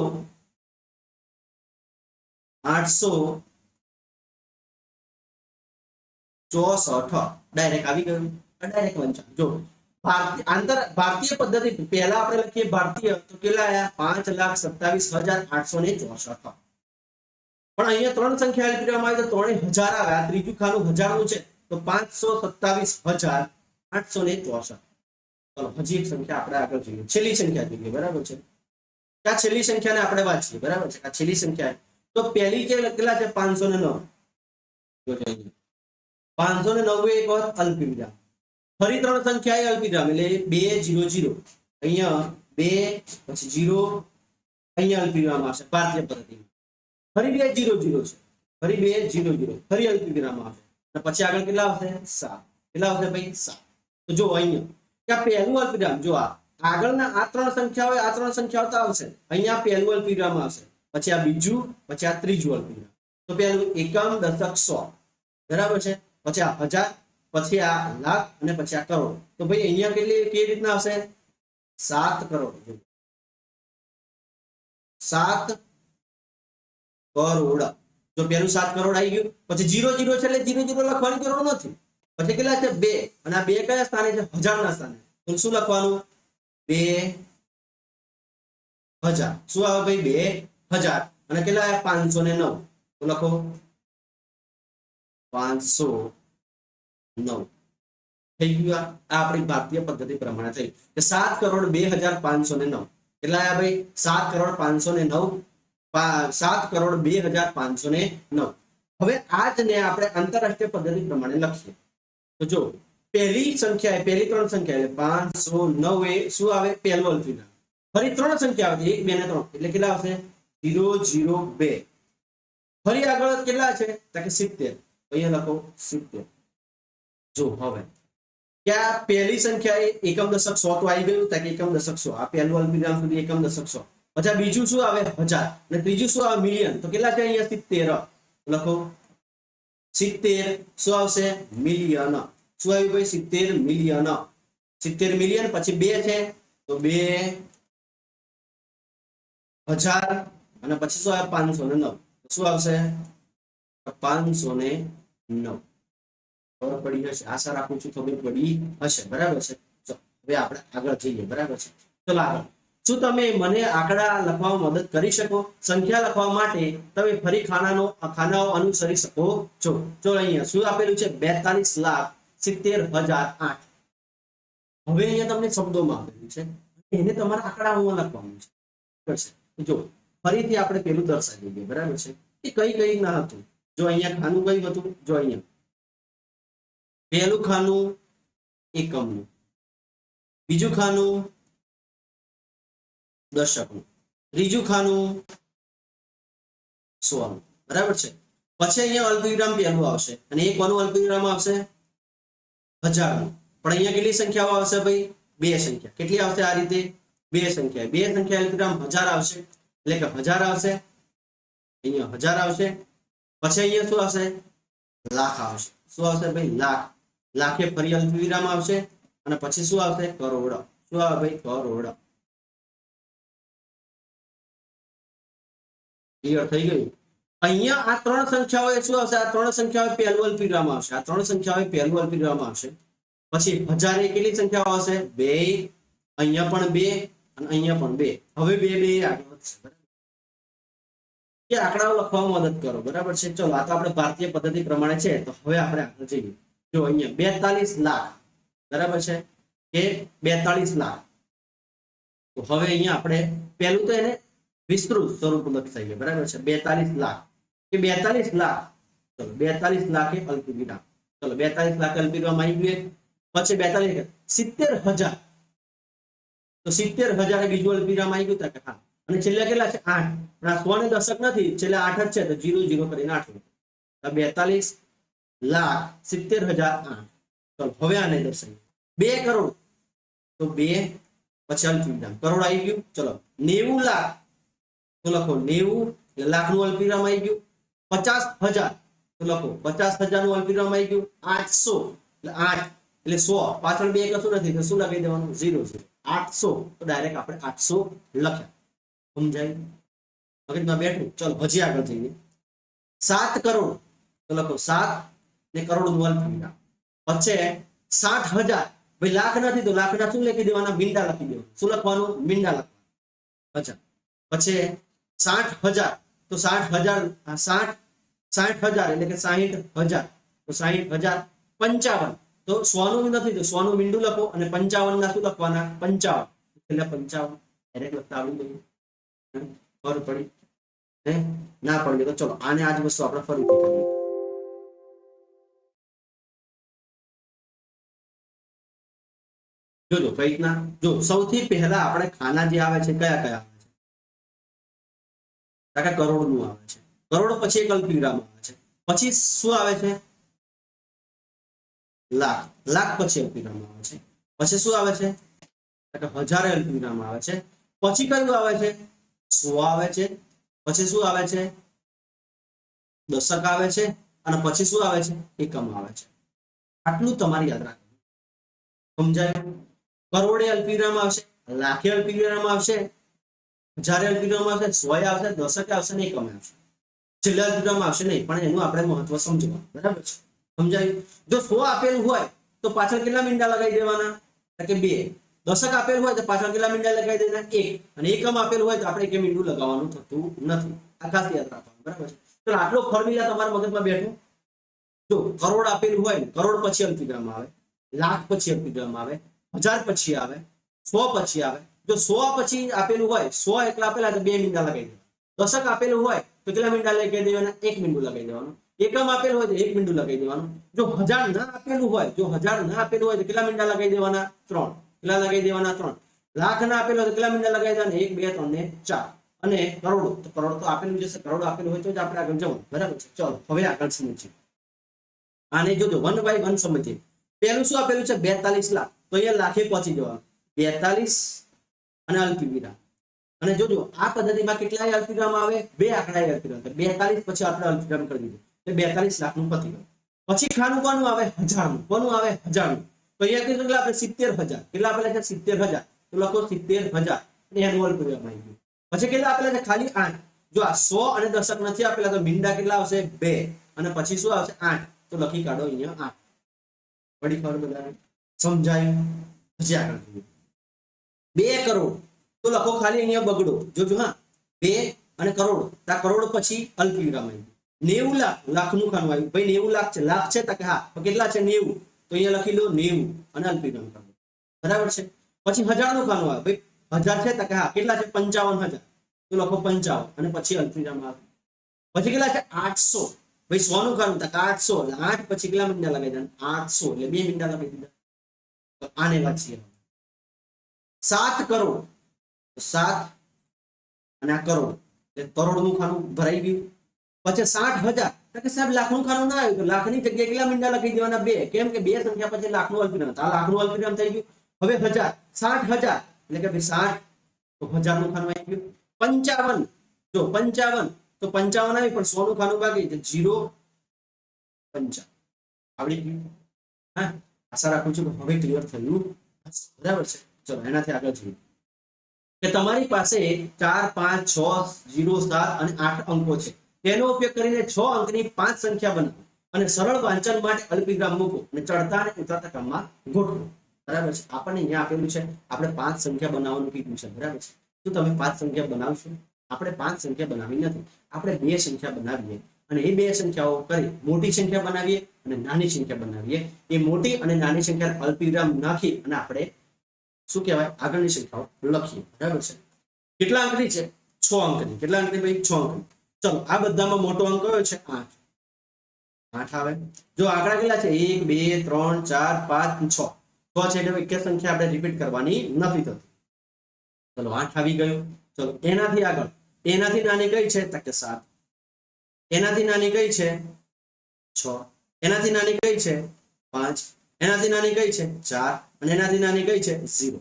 864 ડાયરેક્ટ આવી ગયું ડાયરેક્ટ વંચાણ જો ભારતીય પદ્ધતિ પહેલા આપણે લખીએ ભારતીય તો કેટલા આયા 5,27,864 પણ અહીંયા ત્રણ સંખ્યા અલ્પ વિરામ આવી તો 3,000 આવ્યા ત્રીજું ખાનું 1000 નું છે તો 527,864 ચલો હજી એક સંખ્યા આપણે આગળ જોઈએ છેલ્લી સંખ્યા જોઈએ બરાબર છે આ છેલ્લી સંખ્યાને આપણે વાંચીએ બરાબર છે આ છેલ્લી સંખ્યા તો પહેલી કે કેટલા છે 509 જો જોઈએ 509 એક વખત અલ્પ વિરામ ફરી ત્રણ સંખ્યા અલ્પ વિરામ એટલે 200 અહીંયા 2 પછી 0 અહીંયા અલ્પ વિરામ આવશે ભારતીય પદ્ધતિમાં ફરી 200 છે ફરી 200 ફરી અલ્પ વિરામ આવશે અને પછી આગળ કેટલા આવશે 7 કેટલા આવશે ભાઈ 7 તો જો અહીંયા કે આ પહેલું અલ્પ વિરામ જો આગળના આ ત્રણ સંખ્યાઓ તો આવશે અહીંયા પહેલું અલ્પ વિરામ આવશે પછી આ બીજું પછી આ ત્રીજું અલ્પ વિરામ તો પહેલું એકમ દશક 100 બરાબર છે પછી આ 1000 પછી આ લાખ અને પછી આ કરોડ તો ભાઈ અહીંયા કેવી રીતના આવશે 7 કરોડ 7 કરોડ જો પહેલું 7 કરોડ આવી ગયું પછી 0 0 છે એટલે 0 0 લખવાની જરૂર નથી પછી કેટલા છે 2 અને આ 2 કયા સ્થાને છે 1000 ના સ્થાને તો શું લખવાનું 2000 શું આવે ભાઈ 2000 અને કેટલા 509 તો લખો 509 થઈ ગયું આ આપણી ભારતીય પદ્ધતિ પ્રમાણે થઈ કે 7,02,509 કેટલા આયા ભાઈ 7,509 7,02,509 હવે આ જ ને આપણે આંતરરાષ્ટ્રીય પદ્ધતિ પ્રમાણે લખીએ તો જો પહેલી સંખ્યા પહેલી ત્રણ સંખ્યા એટલે 509 એ શું આવે પહેલો અલ્પ વિરામ ફરી ત્રણ સંખ્યા આવે 1 2 ને 3 એટલે કેટલા આવશે 002 ફરી આગળ કેટલા છે તો કે 70 અહીંયા લખો 70 જો હવે क्या पहली संख्या एकम दशक 100 तो आई गયું ताकि एकम दशक 100 આ પહેલું અલ્પ વિરામ સુધી એકમ દશક 100 પછી બીજું શું આવે 1000 અને ત્રીજું શું આવે મિલિયન તો કેટલા છે અહીંયા 70 લખો 70 શું આવશે મિલિયન શું આવ્યું ભાઈ 70 મિલિયન 70 મિલિયન પછી 2 છે તો 2000 અને પછી શું આવે 509 શું આવશે 509 ખબર પડી હશે આશા રાખું છું ખબર પડી હશે બરાબર છે ચલો હવે આપણે આગળ જઈએ બરાબર છે ચલો આગળ શું તમે મને આંકડા લખવામાં મદદ કરી શકો સંખ્યા લખવા માટે તમે ફરી ખાનાઓ અનુસરી શકો છો ચલો અહીંયા શું આપેલું છે 42,70,008 હવે અહીંયા તમને શબ્દોમાં આપેલું છે એને તમારા આંકડાઓમાં લખવાનું છે જો ફરીથી આપણે પેલું દર્શાવી દઈએ બરાબર છે એ કઈ ના હતું જો અહીંયા ખાનું કયું હતું જો અહીંયા પહેલું ખાનું એકમનું બીજું ખાનું દશકનું ત્રીજું ખાનું 100 બરાબર છે પછી અહીંયા અલ્પવિરામ પહેલું આવશે અને એક વાનું અલ્પવિરામ આવશે 1000 નું પણ અહીંયા કેટલી સંખ્યાઓ આવશે ભાઈ બે સંખ્યા કેટલી આવશે આ રીતે બે સંખ્યા અલ્પવિરામ 1000 આવશે એટલે કે 1000 આવશે અહીંયા 1000 આવશે પછી અહીંયા શું આવશે લાખ આવશે શું આવશે ભાઈ લાખે ફરી અલ્પવિરામ આવશે અને પછી શું આવશે કરોડ શું આવે ભાઈ કરોડ ક્લિયર થઈ ગયું અહીંયા આ ત્રણ સંખ્યાઓ શું આવશે આ ત્રણ સંખ્યાઓ પહેલું અલ્પવિરામ આવશે આ ત્રણ સંખ્યાઓ પહેલું અલ્પવિરામ આવશે પછી 1000 એ કેટલી સંખ્યાઓ આવશે બે અહીંયા પણ બે અને અહીંયા પણ બે હવે બે આગળ વધશે બરાબર કે આંકડાઓ લખવામાં મદદ કરો બરાબર છે ચલો આ તો આપણે ભારતીય પદ્ધતિ પ્રમાણે છે તો હવે આપણે આગળ જઈએ જો અહીંયા 42 લાખ બરાબર છે કે 42 લાખ તો હવે અહીંયા આપણે પહેલું તો એને વિસ્તૃત સ્વરૂપ લખાઈએ બરાબર છે 42 લાખ કે 42 લાખ ચલો 42 લાખ એ અલ્પવિરામ ચલો 42 લાખ અલ્પવિરામ આવી ગયું પછી 42 70000 તો 70000 એ બીજું અલ્પવિરામ આવી ગયું કે હા અને છેલ્લે કેટલા છે 8 પણ આ 100 ને દશક નથી છેલ્લે 8 જ છે તો 00 કરીને 8 તો 42,70,008 ચલો હવે આને દર્શાવીએ 2 કરોડ તો 2 પછી અલ્પવિરામ કરોડ આવી ગયું ચલો 90 લાખ તો લખો 90 લાખ નું અલ્પવિરામ આવી ગયું 50,000 તો લખો 50,000 નું અલ્પવિરામ આવી ગયું 800 એટલે 8 એટલે 100 પાછળ બે કશું નથી તો શું લગાવી દેવાનું 0 0 800 તો ડાયરેક્ટ આપણે 800 લખ્યા સમજાય મગજમાં બેઠું ચલો હજી આગળ જઈએ 7 કરોડ તો લખો 7 ને કરોડ નું અલ્પવિરામ પછી 60,000 ભાઈ લાખ નથી તો લાખના શું લખી દેવાના મીંડા લખી દેવાનું શું લખવાનું મીંડા લખવાનું અચ્છા પછી 60,000 તો 60,000 60,000 એટલે કે 60,000 તો 60,000 55 તો 100 નું નથી તો 100 નું મીંડું લખો અને 55 ના શું લખવાના 55 એટલે 55 ડાયરેક્ટ લખતા આવડી ગયું ખબર પડી હે ના પડી તો ચલો આને આજ વસ્તુ આપણે ફરીથી કરીએ જોજો કઈ રીતના જો સૌથી પહેલા આપણે ખાના જે આવે છે કયા કયા આવે છે કરોડ નું આવે છે કરોડ પછી એક અલ્પવિરામ આવે છે પછી શું આવે છે લાખ લાખ પછી અલ્પવિરામ આવે છે પછી શું આવે છે હજારે અલ્પવિરામ આવે છે પછી કયું આવે છે 100 આવે છે પછી શું આવે છે દશક આવે છે અને પછી શું આવે છે એકમ આવે છે આટલું તમારે યાદ રાખવું સમજાયું કરોડે અલ્પવિરામ આવશે લાખે અલ્પવિરામ આવશે હજારે અલ્પવિરામ આવશે 100 આવશે દશકે આવશે ને એકમ આવશે છેલ્લે અલ્પવિરામ આવશે નહીં પણ એનું આપણે મહત્વ સમજવાનું બરાબર છે સમજાયું જો 100 આપેલું હોય તો પાછળ કેટલા મીંડા લગાવી દેવાના કે 2 દશક આપેલું હોય તો પાછળ કેટલા મીંડા લગાવી દેવાના 1 અને એકમ આપેલું હોય તો આપણે એક મીંડું લગાવવાનું થતું નથી આ ખાસ યાદ રાખવાનું બરાબર છે તો આટલો ફોર્મ્યુલા તમારા મગજમાં બેઠું જો કરોડ આપેલું હોય કરોડ પછી અલ્પવિરામ આવે લાખ પછી અલ્પવિરામ આવે 1000 પછી આવે 100 પછી આવે જો 100 પછી આપેલું હોય 100 એકલા આપેલા તો 2 મીંડા લગાવી દેવાના દશક આપેલું હોય તો કેટલા મીંડા લગાવી દેવાના 1 મીંડું લગાવી દેવાનું એકમ આપેલું હોય તો 1 મીંડું લગાવી દેવાનું જો 1000 ના આપેલું હોય તો કેટલા મીંડા લગાવી દેવાના 3 કેટલા લગાવી દેવાના 3 લાખ ના આપેલું હોય તો કેટલા મીંડા લગાવી દેવાના 1 2 3 ને 4 અને કરોડ તો આપેલું જશે કરોડ આપેલું હોય તો જ આપણે આગળ જવાનું બરાબર છે ચલો હવે આગળ સમજીએ આને જોજો 1 બાય 1 સમજીએ પહેલું શું આપેલું છે 42 લાખ તો અહીંયા લાખે પહોંચી જવાનું 42 અને અલ્પવિરામ અને જોજો આ પદ્ધતિમાં કેટલા અલ્પવિરામ આવે બે આંકડા અલ્પવિરામ 42 પછી આપણે અલ્પવિરામ કરી દીધું એટલે 42 લાખ નું પતી ગયું પછી ખાનું કોનું આવે 1000 નું કોનું આવે 1000 નું તો અહીંયા કેટલા આપણે 70000 કેટલા આપેલા છે 70000 તો લખો 70000 અને એનું અલ્પવિરામ આવી ગયું પછી કેટલા આપેલા છે ખાલી 8 જો આ 100 અને દશક નથી આપેલા તો મીંડા કેટલા આવશે 2 અને પછી શું આવશે 8 તો લખી કાઢો અહીંયા 8 પડી ખબર બધાને સમજાયું પછી આગળ 2 કરોડ તો લખો ખાલી અહીંયા બગડો જોજો હા 2 અને કરોડ આ કરોડ પછી અલ્પવિરામ આવી 90 લાખ લાખનું ખાનું આવ્યું ભાઈ 90 લાખ છે લાખ છે તો હા તો કેટલા છે 90 તો અહીંયા લખી લો 90 અને અલ્પવિરામ કરો બરાબર છે પછી 1000 નું ખાનું આવે ભાઈ 1000 છે તો હા કેટલા છે 55000 તો લખો 55 અને પછી અલ્પવિરામ આવે પછી કેટલા છે 800 ભાઈ 100 નું ખાનું તો 800 8 પછી કેટલા મીંડા લગાવી દેવાના 800 એટલે 2 મીંડા લગાવી દીધા તો આને વાંચીએ 7 કરોડ 7 અને આ કરોડ એટલે કરોડ નું ખાનું ભરાઈ ગયું પછી 60,000 કે સાહેબ લાખ નું ખાનું ના આવ્યું તો લાખ ની જગ્યાએ કેટલા મીંડા લખી દેવાના 2 કેમ કે 2 સંખ્યા પછી લાખ નું અલ્પવિરામ આ લાખ નું અલ્પવિરામ થઈ ગયું હવે 1000 60,000 એટલે કે ભાઈ 60 તો 1000 નું ખાનું આવી ગયું 55 જો 55 તો 55 આવી પણ 100 નું ખાનું બાકી છે 0 55 આવડી ગયું હા આશા રાખું છું કે હવે ક્લિયર થયું બરાબર છે ચલો એનાથી આગળ જોઈએ કે તમારી પાસે 4 5 6 0 7 અને 8 અંકો છે તેનો ઉપયોગ કરીને 6 અંકની 5 સંખ્યા બનાવો અને સરળ વાંચન માટે અલ્પવિરામ મૂકો અને ચડતા અને ઉતરતા ક્રમમાં ગોઠવો બરાબર છે આપણને અહીંયા આપેલું છે આપણે 5 સંખ્યા બનાવવાનું કીધું છે બરાબર છે શું તમે 5 સંખ્યા બનાવશો આપણે 5 સંખ્યા બનાવી નથી આપણે 2 સંખ્યા બનાવીએ અને એ 2 સંખ્યાઓ કરી મોટી સંખ્યા બનાવીએ અને નાની સંખ્યા બનાવીએ એ મોટી અને નાની સંખ્યા અલ્પવિરામ નાખી અને આપણે શું કહેવાય આગળની સંખ્યાઓ લખીએ બરાબર છે કેટલા અંકની છે 6 અંકની કેટલા અંકની ભાઈ 6 અંકની ચલો આ બધામાં મોટો અંક કયો છે 8 આવે જો આંકડા કેટલા છે 1 2 3 4 5 6 તો છે એટલે એક સંખ્યા આપણે રિપીટ કરવાની નથી થતી ચલો 8 આવી ગયો ચલો એનાથી આગળ એનાથી નાની કઈ છે તો કે 7 એનાથી નાની કઈ છે 6 એનાથી નાની કઈ છે 5 એનાથી નાની કઈ છે 4 અને એનાથી નાની કઈ છે 0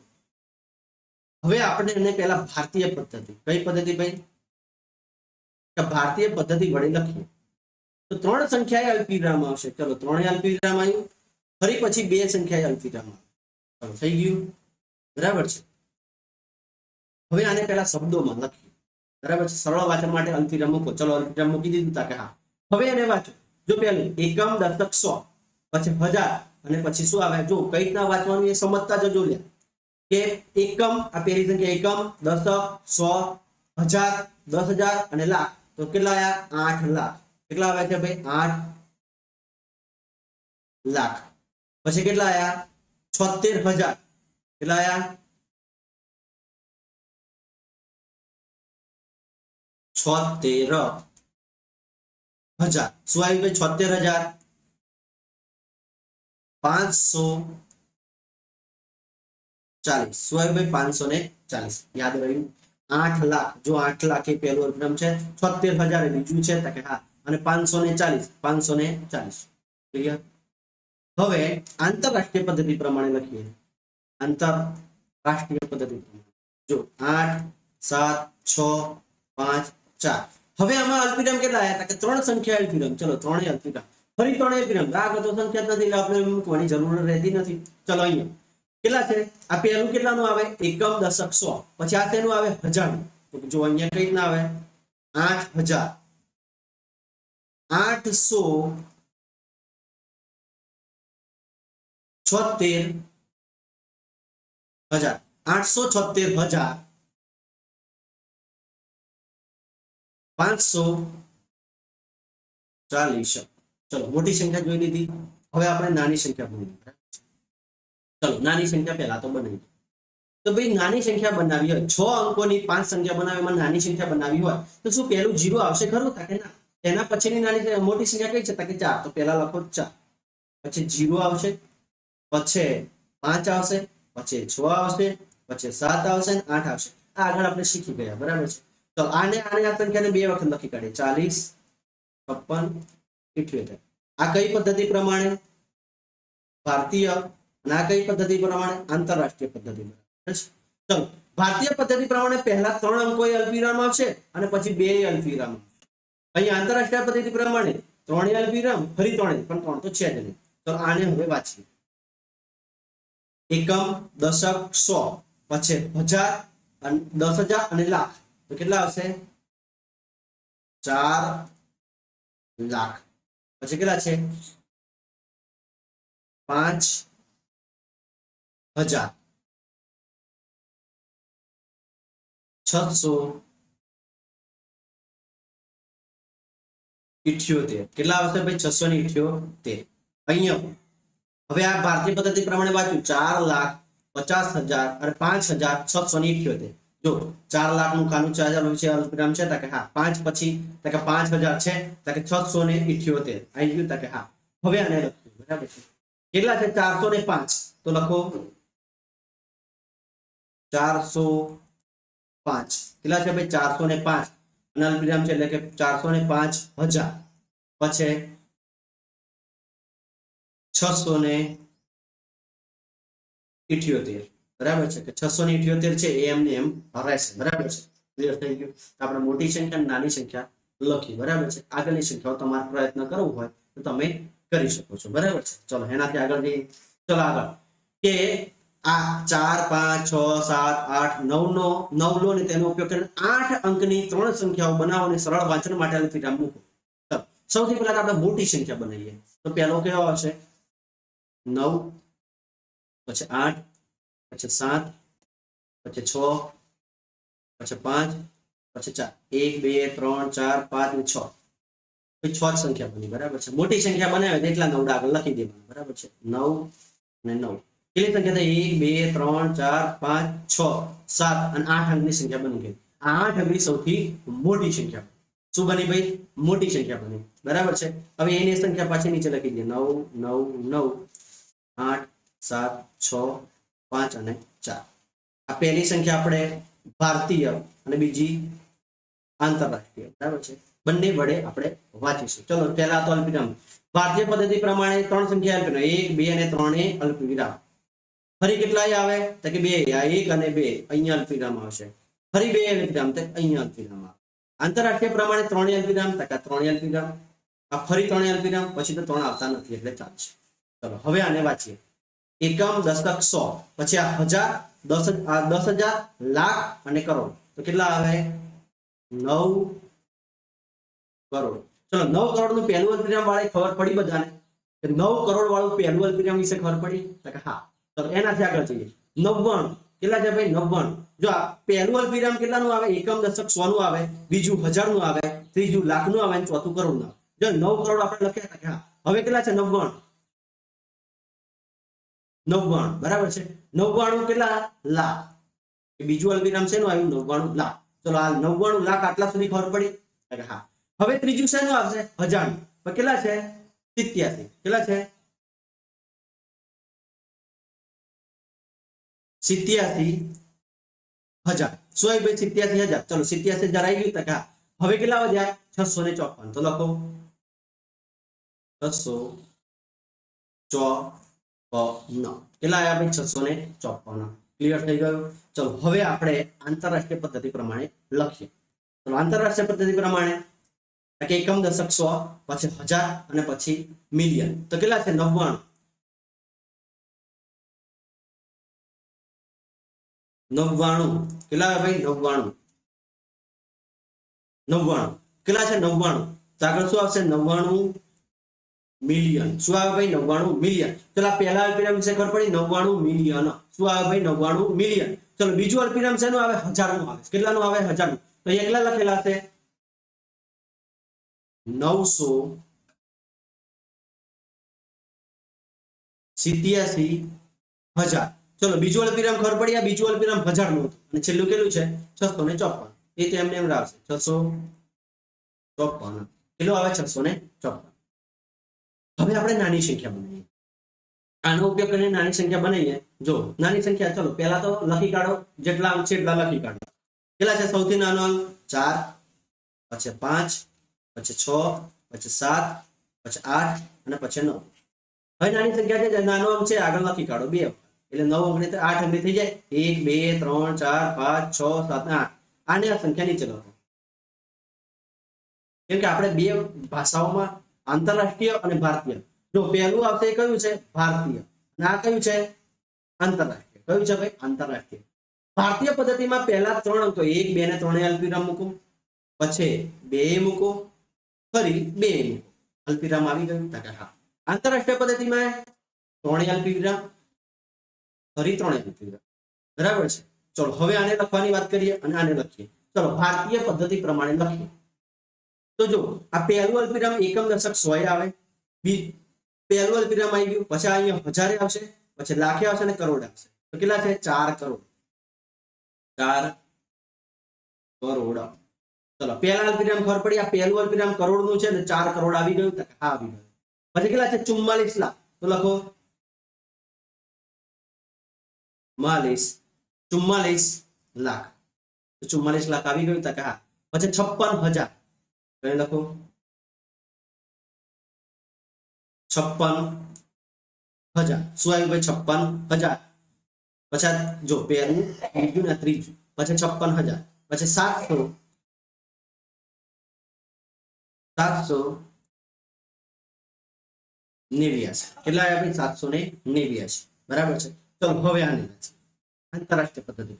હવે આપણે એને પહેલા ભારતીય પદ્ધતિ કઈ પદ્ધતિ ભાઈ કે ભારતીય પદ્ધતિ વડે લખીએ તો 3 સંખ્યાએ અલ્પવિરામ આવશે ચલો 3 અલ્પવિરામ આવ્યું ફરી પછી બે સંખ્યા અલ્પવિરામ આવે. થઈ ગયું બરાબર છે. હવે આને પેલા શબ્દોમાં લખીએ બરાબર છે. સરળ વાંચન માટે અલ્પવિરામ મૂકો. ચલો અલ્પવિરામ મૂકી દીધું તા કે હા. હવે એને વાંચો. જો પેલું એકમ, દશક, સો, પછી હજાર અને પછી શું આવે જો કઈ રીતના વાંચવાનું એ સમજતા જજો લે કે એકમ આ પહેલી સંખ્યા એકમ, દશક, સો, હજાર, 10,000 અને લાખ. તો કેટલા આયા 8 લાખ. કેટલા આવે છે ભાઈ 8 લાખ. પછી કેટલા આયા 76,000. કેટલા આયા 76,000. શું આવ્યું ભાઈ 76,540. શું આવ્યું ભાઈ 540. યાદ રહ્યું 8 લાખ. જો 8 લાખ એ પહેલું અલ્પવિરામ છે, 76,000 એ બીજું છે કે હા, અને 540. ક્લિયર. હવે આંતરરાષ્ટ્રીય પદ્ધતિ પ્રમાણે લખીએ. આંતરરાષ્ટ્રીય પદ્ધતિ જો 8 7 6 5 4. હવે આમાં અલ્પવિરામ કેટલા આવ્યા કે ત્રણ સંખ્યા અલ્પવિરામ. ચલો ત્રણેય અલ્પવિરામ. ફરી ત્રણેય અલ્પવિરામ. આગળ તો સંખ્યા નથી એટલે આપણે મૂકવાની જરૂર રહેતી નથી. ચલો અહીંયા કેટલા છે? આ પહેલું કેટલાનું આવે? એકમ, દશક, સો. પછી આ તેનું આવે 1000. તો જો અહીંયા કઈ રીતના આવે 8,000. 876,000. 876,540. ચલો મોટી સંખ્યા જોઈ લીધી. હવે આપણે નાની સંખ્યા બનાવીએ. ચલો નાની સંખ્યા પહેલા તો બનાવી. તો ભાઈ નાની સંખ્યા બનાવી હોય 6 અંકોની 5 સંખ્યા બનાવીમાં નાની સંખ્યા બનાવી હોય તો શું પહેલું 0 આવશે ખરું? કે ના. એના પછીની નાની મોટી સંખ્યા કઈ છે? કે 4. તો પહેલા લખો 4, પછી 0 આવશે, પછી 5 આવશે, પછી 6 આવશે, પછી 7 આવશે અને 8 આવશે. આ આગળ આપણે શીખી ગયા બરાબર છે. તો આને આ સંખ્યાને બે વખત લખી કાઢીએ 40 56 78. આ કઈ પદ્ધતિ પ્રમાણે? ભારતીય. અને આ કઈ પદ્ધતિ પ્રમાણે? આંતરરાષ્ટ્રીય પદ્ધતિ પ્રમાણે. ચલો ભારતીય પદ્ધતિ પ્રમાણે પહેલા 3 અંકો અલ્પવિરામ આવશે અને પછી 2 અલ્પવિરામ. અહીંયા આંતરરાષ્ટ્રીય પદ્ધતિ પ્રમાણે 3 અલ્પવિરામ, ફરી 3, પણ 3 તો છે જ નહીં. તો આને હવે વાંચીએ. એકમ, દશક, સો, પછી 1000 અને 10,000 અને લાખ. તો કેટલા આવશે? 4 લાખ. પછી કેટલા છે? 5,000. 678. કેટલા આવશે ભાઈ? 678. અહીંયા હવે આ ભારતીય પદ્ધતિ પ્રમાણે વાંચ્યું 4,50,000 અને 5,678. જો 4 લાખનું ખાનું 4,000 છે અલ્પવિરામ છે કે હા. 5 પછી કે 5,000 છે કે 678 આવી ગયું કે હા. હવે આને લખવું બરાબર છે. કેટલા છે? 405. તો લખો 405. કેટલા છે ભાઈ? 405 અને અલ્પવિરામ છે એટલે કે 405,000. પછી 678 બરાબર છે. કે 678 છે એ એમને એમ રહેશે બરાબર છે. ક્લિયર થઈ ગયું. આપણે મોટી સંખ્યા અને નાની સંખ્યા લખી બરાબર છે. આગળની સંખ્યાઓ તમારે પ્રયત્ન કરવો હોય તો તમે કરી શકો છો બરાબર છે. ચલો એનાથી આગળ જઈએ. ચલો આગળ કે આ 4 5 6 7 8 9 લો ને તેનો ઉપયોગ કરીને 8 અંકની 3 સંખ્યાઓ બનાવો અને સરળ વાંચન માટે અલ્પવિરામ મૂકો. સૌથી પહેલા આપણે મોટી સંખ્યા બનાવીએ. તો પહેલો કેવો આવશે? 9, પછી 8, પછી 7, પછી 6, પછી 5, પછી 4. 1 2 3 4 5 અને 6. 6 સંખ્યા બની બરાબર છે. મોટી સંખ્યા બનાવે તો એટલા 9 આગળ લખી દેવાના બરાબર છે. 9 અને 9. કેટલી સંખ્યા થઈ? 1 2 3 4 5 6 7 અને 8 અંકની સંખ્યા બની ગઈ. આ 8 અંકની સૌથી મોટી સંખ્યા. શું બની ભાઈ? મોટી સંખ્યા બની બરાબર છે. હવે એની સંખ્યા પાછી નીચે લખી દે 9 9 9 8 7 6 5 અને 4. આ પહેલી સંખ્યા આપણે ભારતીય અને બીજી આંતરરાષ્ટ્રીય બરાબર છે. બંને વડે આપણે વાંચીશું. ચલો પહેલા તો અલ્પવિરામ. ભારતીય પદ્ધતિ પ્રમાણે 3 સંખ્યા અલ્પવિરામ 1 2 અને 3 એ અલ્પવિરામ. ફરી કેટલા આવે? તો કે 2. આ 1 અને 2 અહીંયા અલ્પવિરામ આવશે. ફરી 2 અલ્પવિરામ તો અહીંયા અલ્પવિરામ આવે. આંતરરાષ્ટ્રીય પ્રમાણે 3 અલ્પવિરામ, 3 અલ્પવિરામ. આ ફરી 3 અલ્પવિરામ, પછી તો 3 આવતા નથી એટલે ચાલશે. ચલો હવે આને વાંચીએ. એકમ, દશક, સો, પછી આ હજાર, 10,000, લાખ અને કરોડ. તો કેટલા આવે? 9 કરોડ. ચલો 9 કરોડ નું પહેલું અલ્પવિરામ વાળે ખબર પડી બધાને કે 9 કરોડ વાળું પહેલું અલ્પવિરામ વિશે ખબર પડી? તો કે હા. ચલો એનાથી આગળ જઈએ. 99 કેટલા છે ભાઈ? 99. જો આ પહેલું અલ્પવિરામ કેટલાનું આવે? એકમ, દશક, 100 નું આવે, બીજું 1000 નું આવે, ત્રીજું લાખ નું આવે અને ચોથું કરોડ નું આવે. જો 9 કરોડ આપણે લખ્યા હતા કે હા. હવે કેટલા છે? 99. 99 બરાબર છે. 99 કેટલા? લાખ. બીજું અલ્પવિરામ શેનું આવ્યું? 99 લાખ. ચલો આ 99 લાખ આટલા સુધી ખબર પડી? હા. હવે ત્રીજું શેનું આવશે? 1000. તો કેટલા છે? 87. કેટલા છે? 87,000. શું આવ્યું ભાઈ? 87,000. ચલો 87,000 આવી ગયું. તો હવે કેટલા વધ્યા? 654. તો લખો 654. કેટલા આવ્યા ભાઈ? 654. ક્લિયર થઈ ગયું? ચલો હવે આપણે આંતરરાષ્ટ્રીય પદ્ધતિ પ્રમાણે લખીએ. ચલો આંતરરાષ્ટ્રીય પદ્ધતિ પ્રમાણે એકમ, દશક, 100, પછી 1000 અને પછી મિલિયન. તો કેટલા છે? 99. 99 કેટલા આવે ભાઈ? 99. 99 કેટલા છે? 99. તો આગળ શું આવશે? 99 મિલિયન. શું આવે ભાઈ? 99 મિલિયન. ચલો પહેલા અલ્પવિરામ વિશે ખબર પડી? 99 મિલિયન. શું આવે ભાઈ? 99 મિલિયન. ચલો બીજું અલ્પવિરામ શેનું આવે? 1000 નું આવે. કેટલાનું આવે? 1000 નું. તો અહીંયા કેટલા લખેલા છે? 987,000. ચલો બીજું અલ્પવિરામ ખબર પડી? આ બીજું અલ્પવિરામ 1000 નું હતું અને છેલ્લું કેટલું છે? 654. એ તો એમને એમ આવશે 654. કેટલું આવે? 654. હવે આપણે નાની સંખ્યા બનાવીએ. આનો ઉપયોગ કરીને નાની સંખ્યા બનાવીએ. જો નાની સંખ્યા ચલો પહેલા તો લખી કાઢો. જેટલા અંક છે એટલા લખી કાઢો. કેટલા છે? સૌથી નાનો અંક 4, પછી 5, પછી 6, પછી 7, પછી 8 અને પછી 9. હવે નાની સંખ્યા છે, નાનો અંક છે આગળ લખી કાઢો 2. એટલે 9 અંકની 8 અંકની થઈ જાય. 1, 2, 3, 4, 5, 6, 7 8. આને આ સંખ્યા નીચે લખો. કેમ કે આપણે બે ભાષાઓમાં આંતરરાષ્ટ્રીય અને ભારતીય. જો પહેલું આવશે એ કયું છે? ભારતીય. અને આ કયું છે? આંતરરાષ્ટ્રીય. કયું છે ભાઈ? આંતરરાષ્ટ્રીય. ભારતીય પદ્ધતિમાં પહેલા 3 અંકો 1, 2 ને 3 અલ્પવિરામ મૂકો, પછી 2 મૂકો, ફરી 2 મૂકો. અલ્પવિરામ આવી ગયું. હા. આંતરરાષ્ટ્રીય પદ્ધતિમાં 3 અલ્પવિરામ, ફરી 3 અલ્પવિરામ. બરાબર છે. ચલો હવે આને લખવાની વાત કરીએ અને આને લખીએ. ચલો ભારતીય પદ્ધતિ પ્રમાણે લખીએ. તો જો આ પહેલું અલ્પવિરામ એકમ, દશક, 100 આવે, પહેલું અલ્પવિરામ આવી ગયું, પછી અહીંયા 1000 આવશે, પછી લાખે આવશે અને કરોડ આવશે. તો કેટલા છે? 4 કરોડ. 4 કરોડ. ચલો પહેલા અલ્પવિરામ ખબર પડી? આ પહેલું અલ્પવિરામ કરોડ નું છે ને 4 કરોડ આવી ગયું. હા આવી ગયું. પછી કેટલા છે? 44 લાખ. તો લખો 44 લાખ. 44 લાખ આવી ગયું. હા. પછી 56,000. લખો 56,000. શું આવ્યું ભાઈ? 56,000. પછી જો પહેલું, બીજું ને ત્રીજું, પછી 56,000, પછી 789. કેટલા આવ્યા ભાઈ? 789. બરાબર છે. તો હવે આને આંતરરાષ્ટ્રીય પદ્ધતિ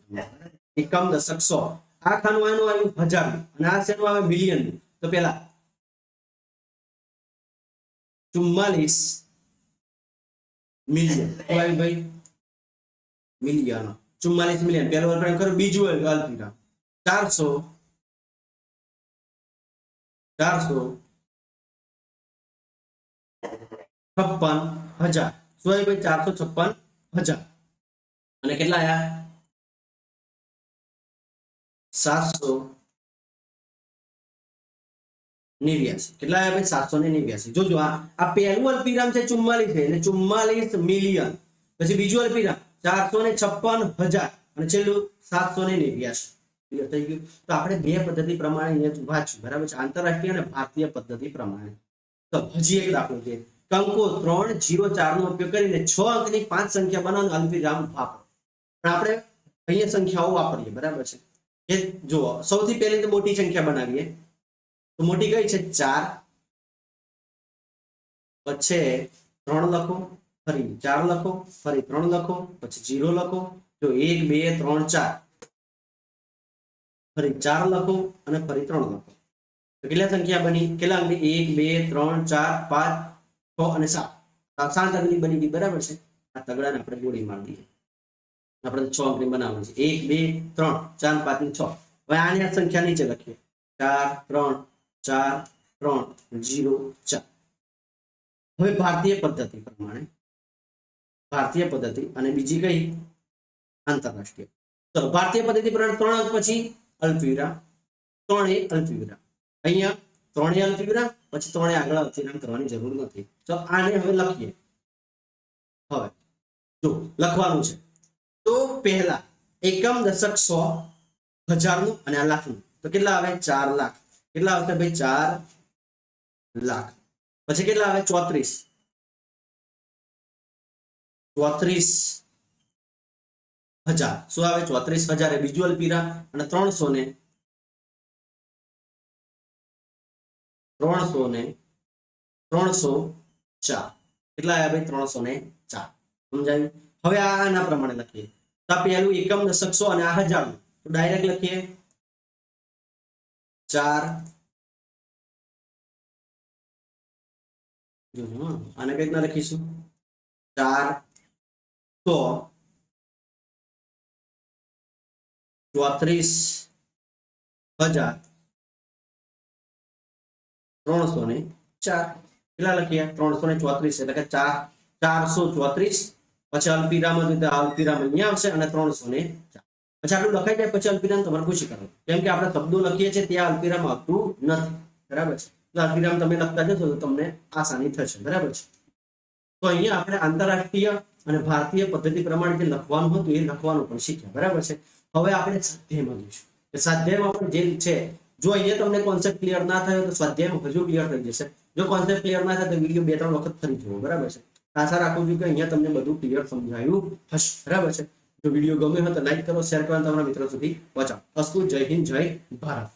એકમ, દશક, 100. આ ખાનું આનું આવ્યું 1000 અને આ શેનું આવે? મિલિયન. તો પેલા 44 મિલિયન. આવ્યું ભાઈ? મિલિયન. 44 મિલિયન. પહેલો અલ્પવિરામ કરો. બીજું અલ્પવિરામ 456,000. શું આવ્યું ભાઈ? 456,000. અને કેટલા આયા? 789. કેટલા આવ્યા ભાઈ? 789. જોજો આ પહેલું અલ્પવિરામ છે 44 છે એટલે 44 મિલિયન. પછી બીજું અલ્પવિરામ 456,000 અને છેલ્લું 789. ક્લિયર થઈ ગયું? તો આપણે બે પદ્ધતિ પ્રમાણે અહીંયા વાંચ્યું. બરાબર છે. આંતરરાષ્ટ્રીય અને ભારતીય પદ્ધતિ પ્રમાણે. તો હજી એક દાખલો છે. અંકો 3, 0, 4 નો ઉપયોગ કરીને 6 અંકની 5 સંખ્યા બનાવવાનું અલ્પવિરામ વાપરો. પણ આપણે અહીંયા સંખ્યાઓ વાપરીએ. બરાબર છે. એ જુઓ સૌથી પહેલી તો મોટી સંખ્યા બનાવીએ. તો મોટી કઈ છે? 4, પછી 3 લખો, ફરી 4 લખો, ફરી 3 લખો, પછી 0 લખો, જો 1 2 3 4, ફરી 4 લખો અને ફરી 3 લખો. તો કેટલા સંખ્યા બની? કેટલા અંકની? 1 2 3 4 5 6 અને 7. 7 અંકની બની ગઈ, બરાબર છે. આ તગડાને આપણે ગોળી મારી દઈએ. આપણે 6 અંકની બનાવવાની છે. 1 2 3 4 5 6. હવે આની આ સંખ્યા નીચે લખીએ. 4 3 4 3 0 4. હવે ભારતીય પદ્ધતિ પ્રમાણે, ભારતીય પદ્ધતિ અને બીજી કઈ? આંતરરાષ્ટ્રીય. ચલો, ભારતીય પદ્ધતિ પ્રમાણે 3 અંક પછી અલ્પવિરામ, 3 અલ્પવિરામ. અહીંયા 3 અલ્પવિરામ, પછી 3 આગળ અલ્પવિરામ કરવાની જરૂર નથી. તો આને હવે લખીએ. હવે જો લખવાનું છે તો પહેલા એકમ, દશક, 100, 1000 અને આ લાખનું. તો કેટલા આવે? 4 લાખ. કેટલા આવશે ભાઈ? 4 લાખ. પછી કેટલા આવે? 34. 34,000. શું આવે? 34,000 એ બીજું અલ્પવિરામ અને 300 ને 304. કેટલા આવ્યા ભાઈ? 304. સમજાયું? હવે આના પ્રમાણે લખીએ. તો પહેલું એકમ, દશક, 100 અને આ 1000. તો ડાયરેક્ટ લખીએ 4. આને કઈ રીતના લખીશું? 4 100 34,000 304. કેટલા લખ્યા? 334 એટલે કે 434. પછી અલ્પવિરામ અલ્પવિરામ અહીંયા આવશે અને 304. પછી આટલું લખાઈ જાય પછી અલ્પવિરામ તમારે પૂછી કરો, કેમ કે આપણે શબ્દો લખીએ છીએ ત્યાં અલ્પવિરામ આવતું નથી. બરાબર છે? તો અલ્પવિરામ તમે લખતા જશો તો તમને આસાની થશે. બરાબર છે? તો અહીંયા આપણે આંતરરાષ્ટ્રીય અને ભારતીય પદ્ધતિ પ્રમાણે જે લખવાનું હતું એ લખવાનું પણ શીખ્યા. બરાબર છે? હવે આપણે સ્વાધ્યાયમાં જઈશું. સ્વાધ્યાયમાં પણ જે છે, જો અહીંયા તમને કોન્સેપ્ટ ક્લિયર ના થયો તો સ્વાધ્યાયમાં હજુ ક્લિયર થઈ જશે. જો કોન્સેપ્ટ ક્લિયર ના થાય તો વિડીયો 2-3 વખત ફરી જુઓ. બરાબર છે? આશા રાખું છું કે અહીંયા તમને બધું ક્લિયર સમજાયું હશે. બરાબર છે? જો વિડીયો ગમ્યો હોય તો લાઈક કરો, શેર કરો અને તમારા મિત્રો સુધી પહોંચાડો. અસ્તુ. જય હિન્દ, જય ભારત.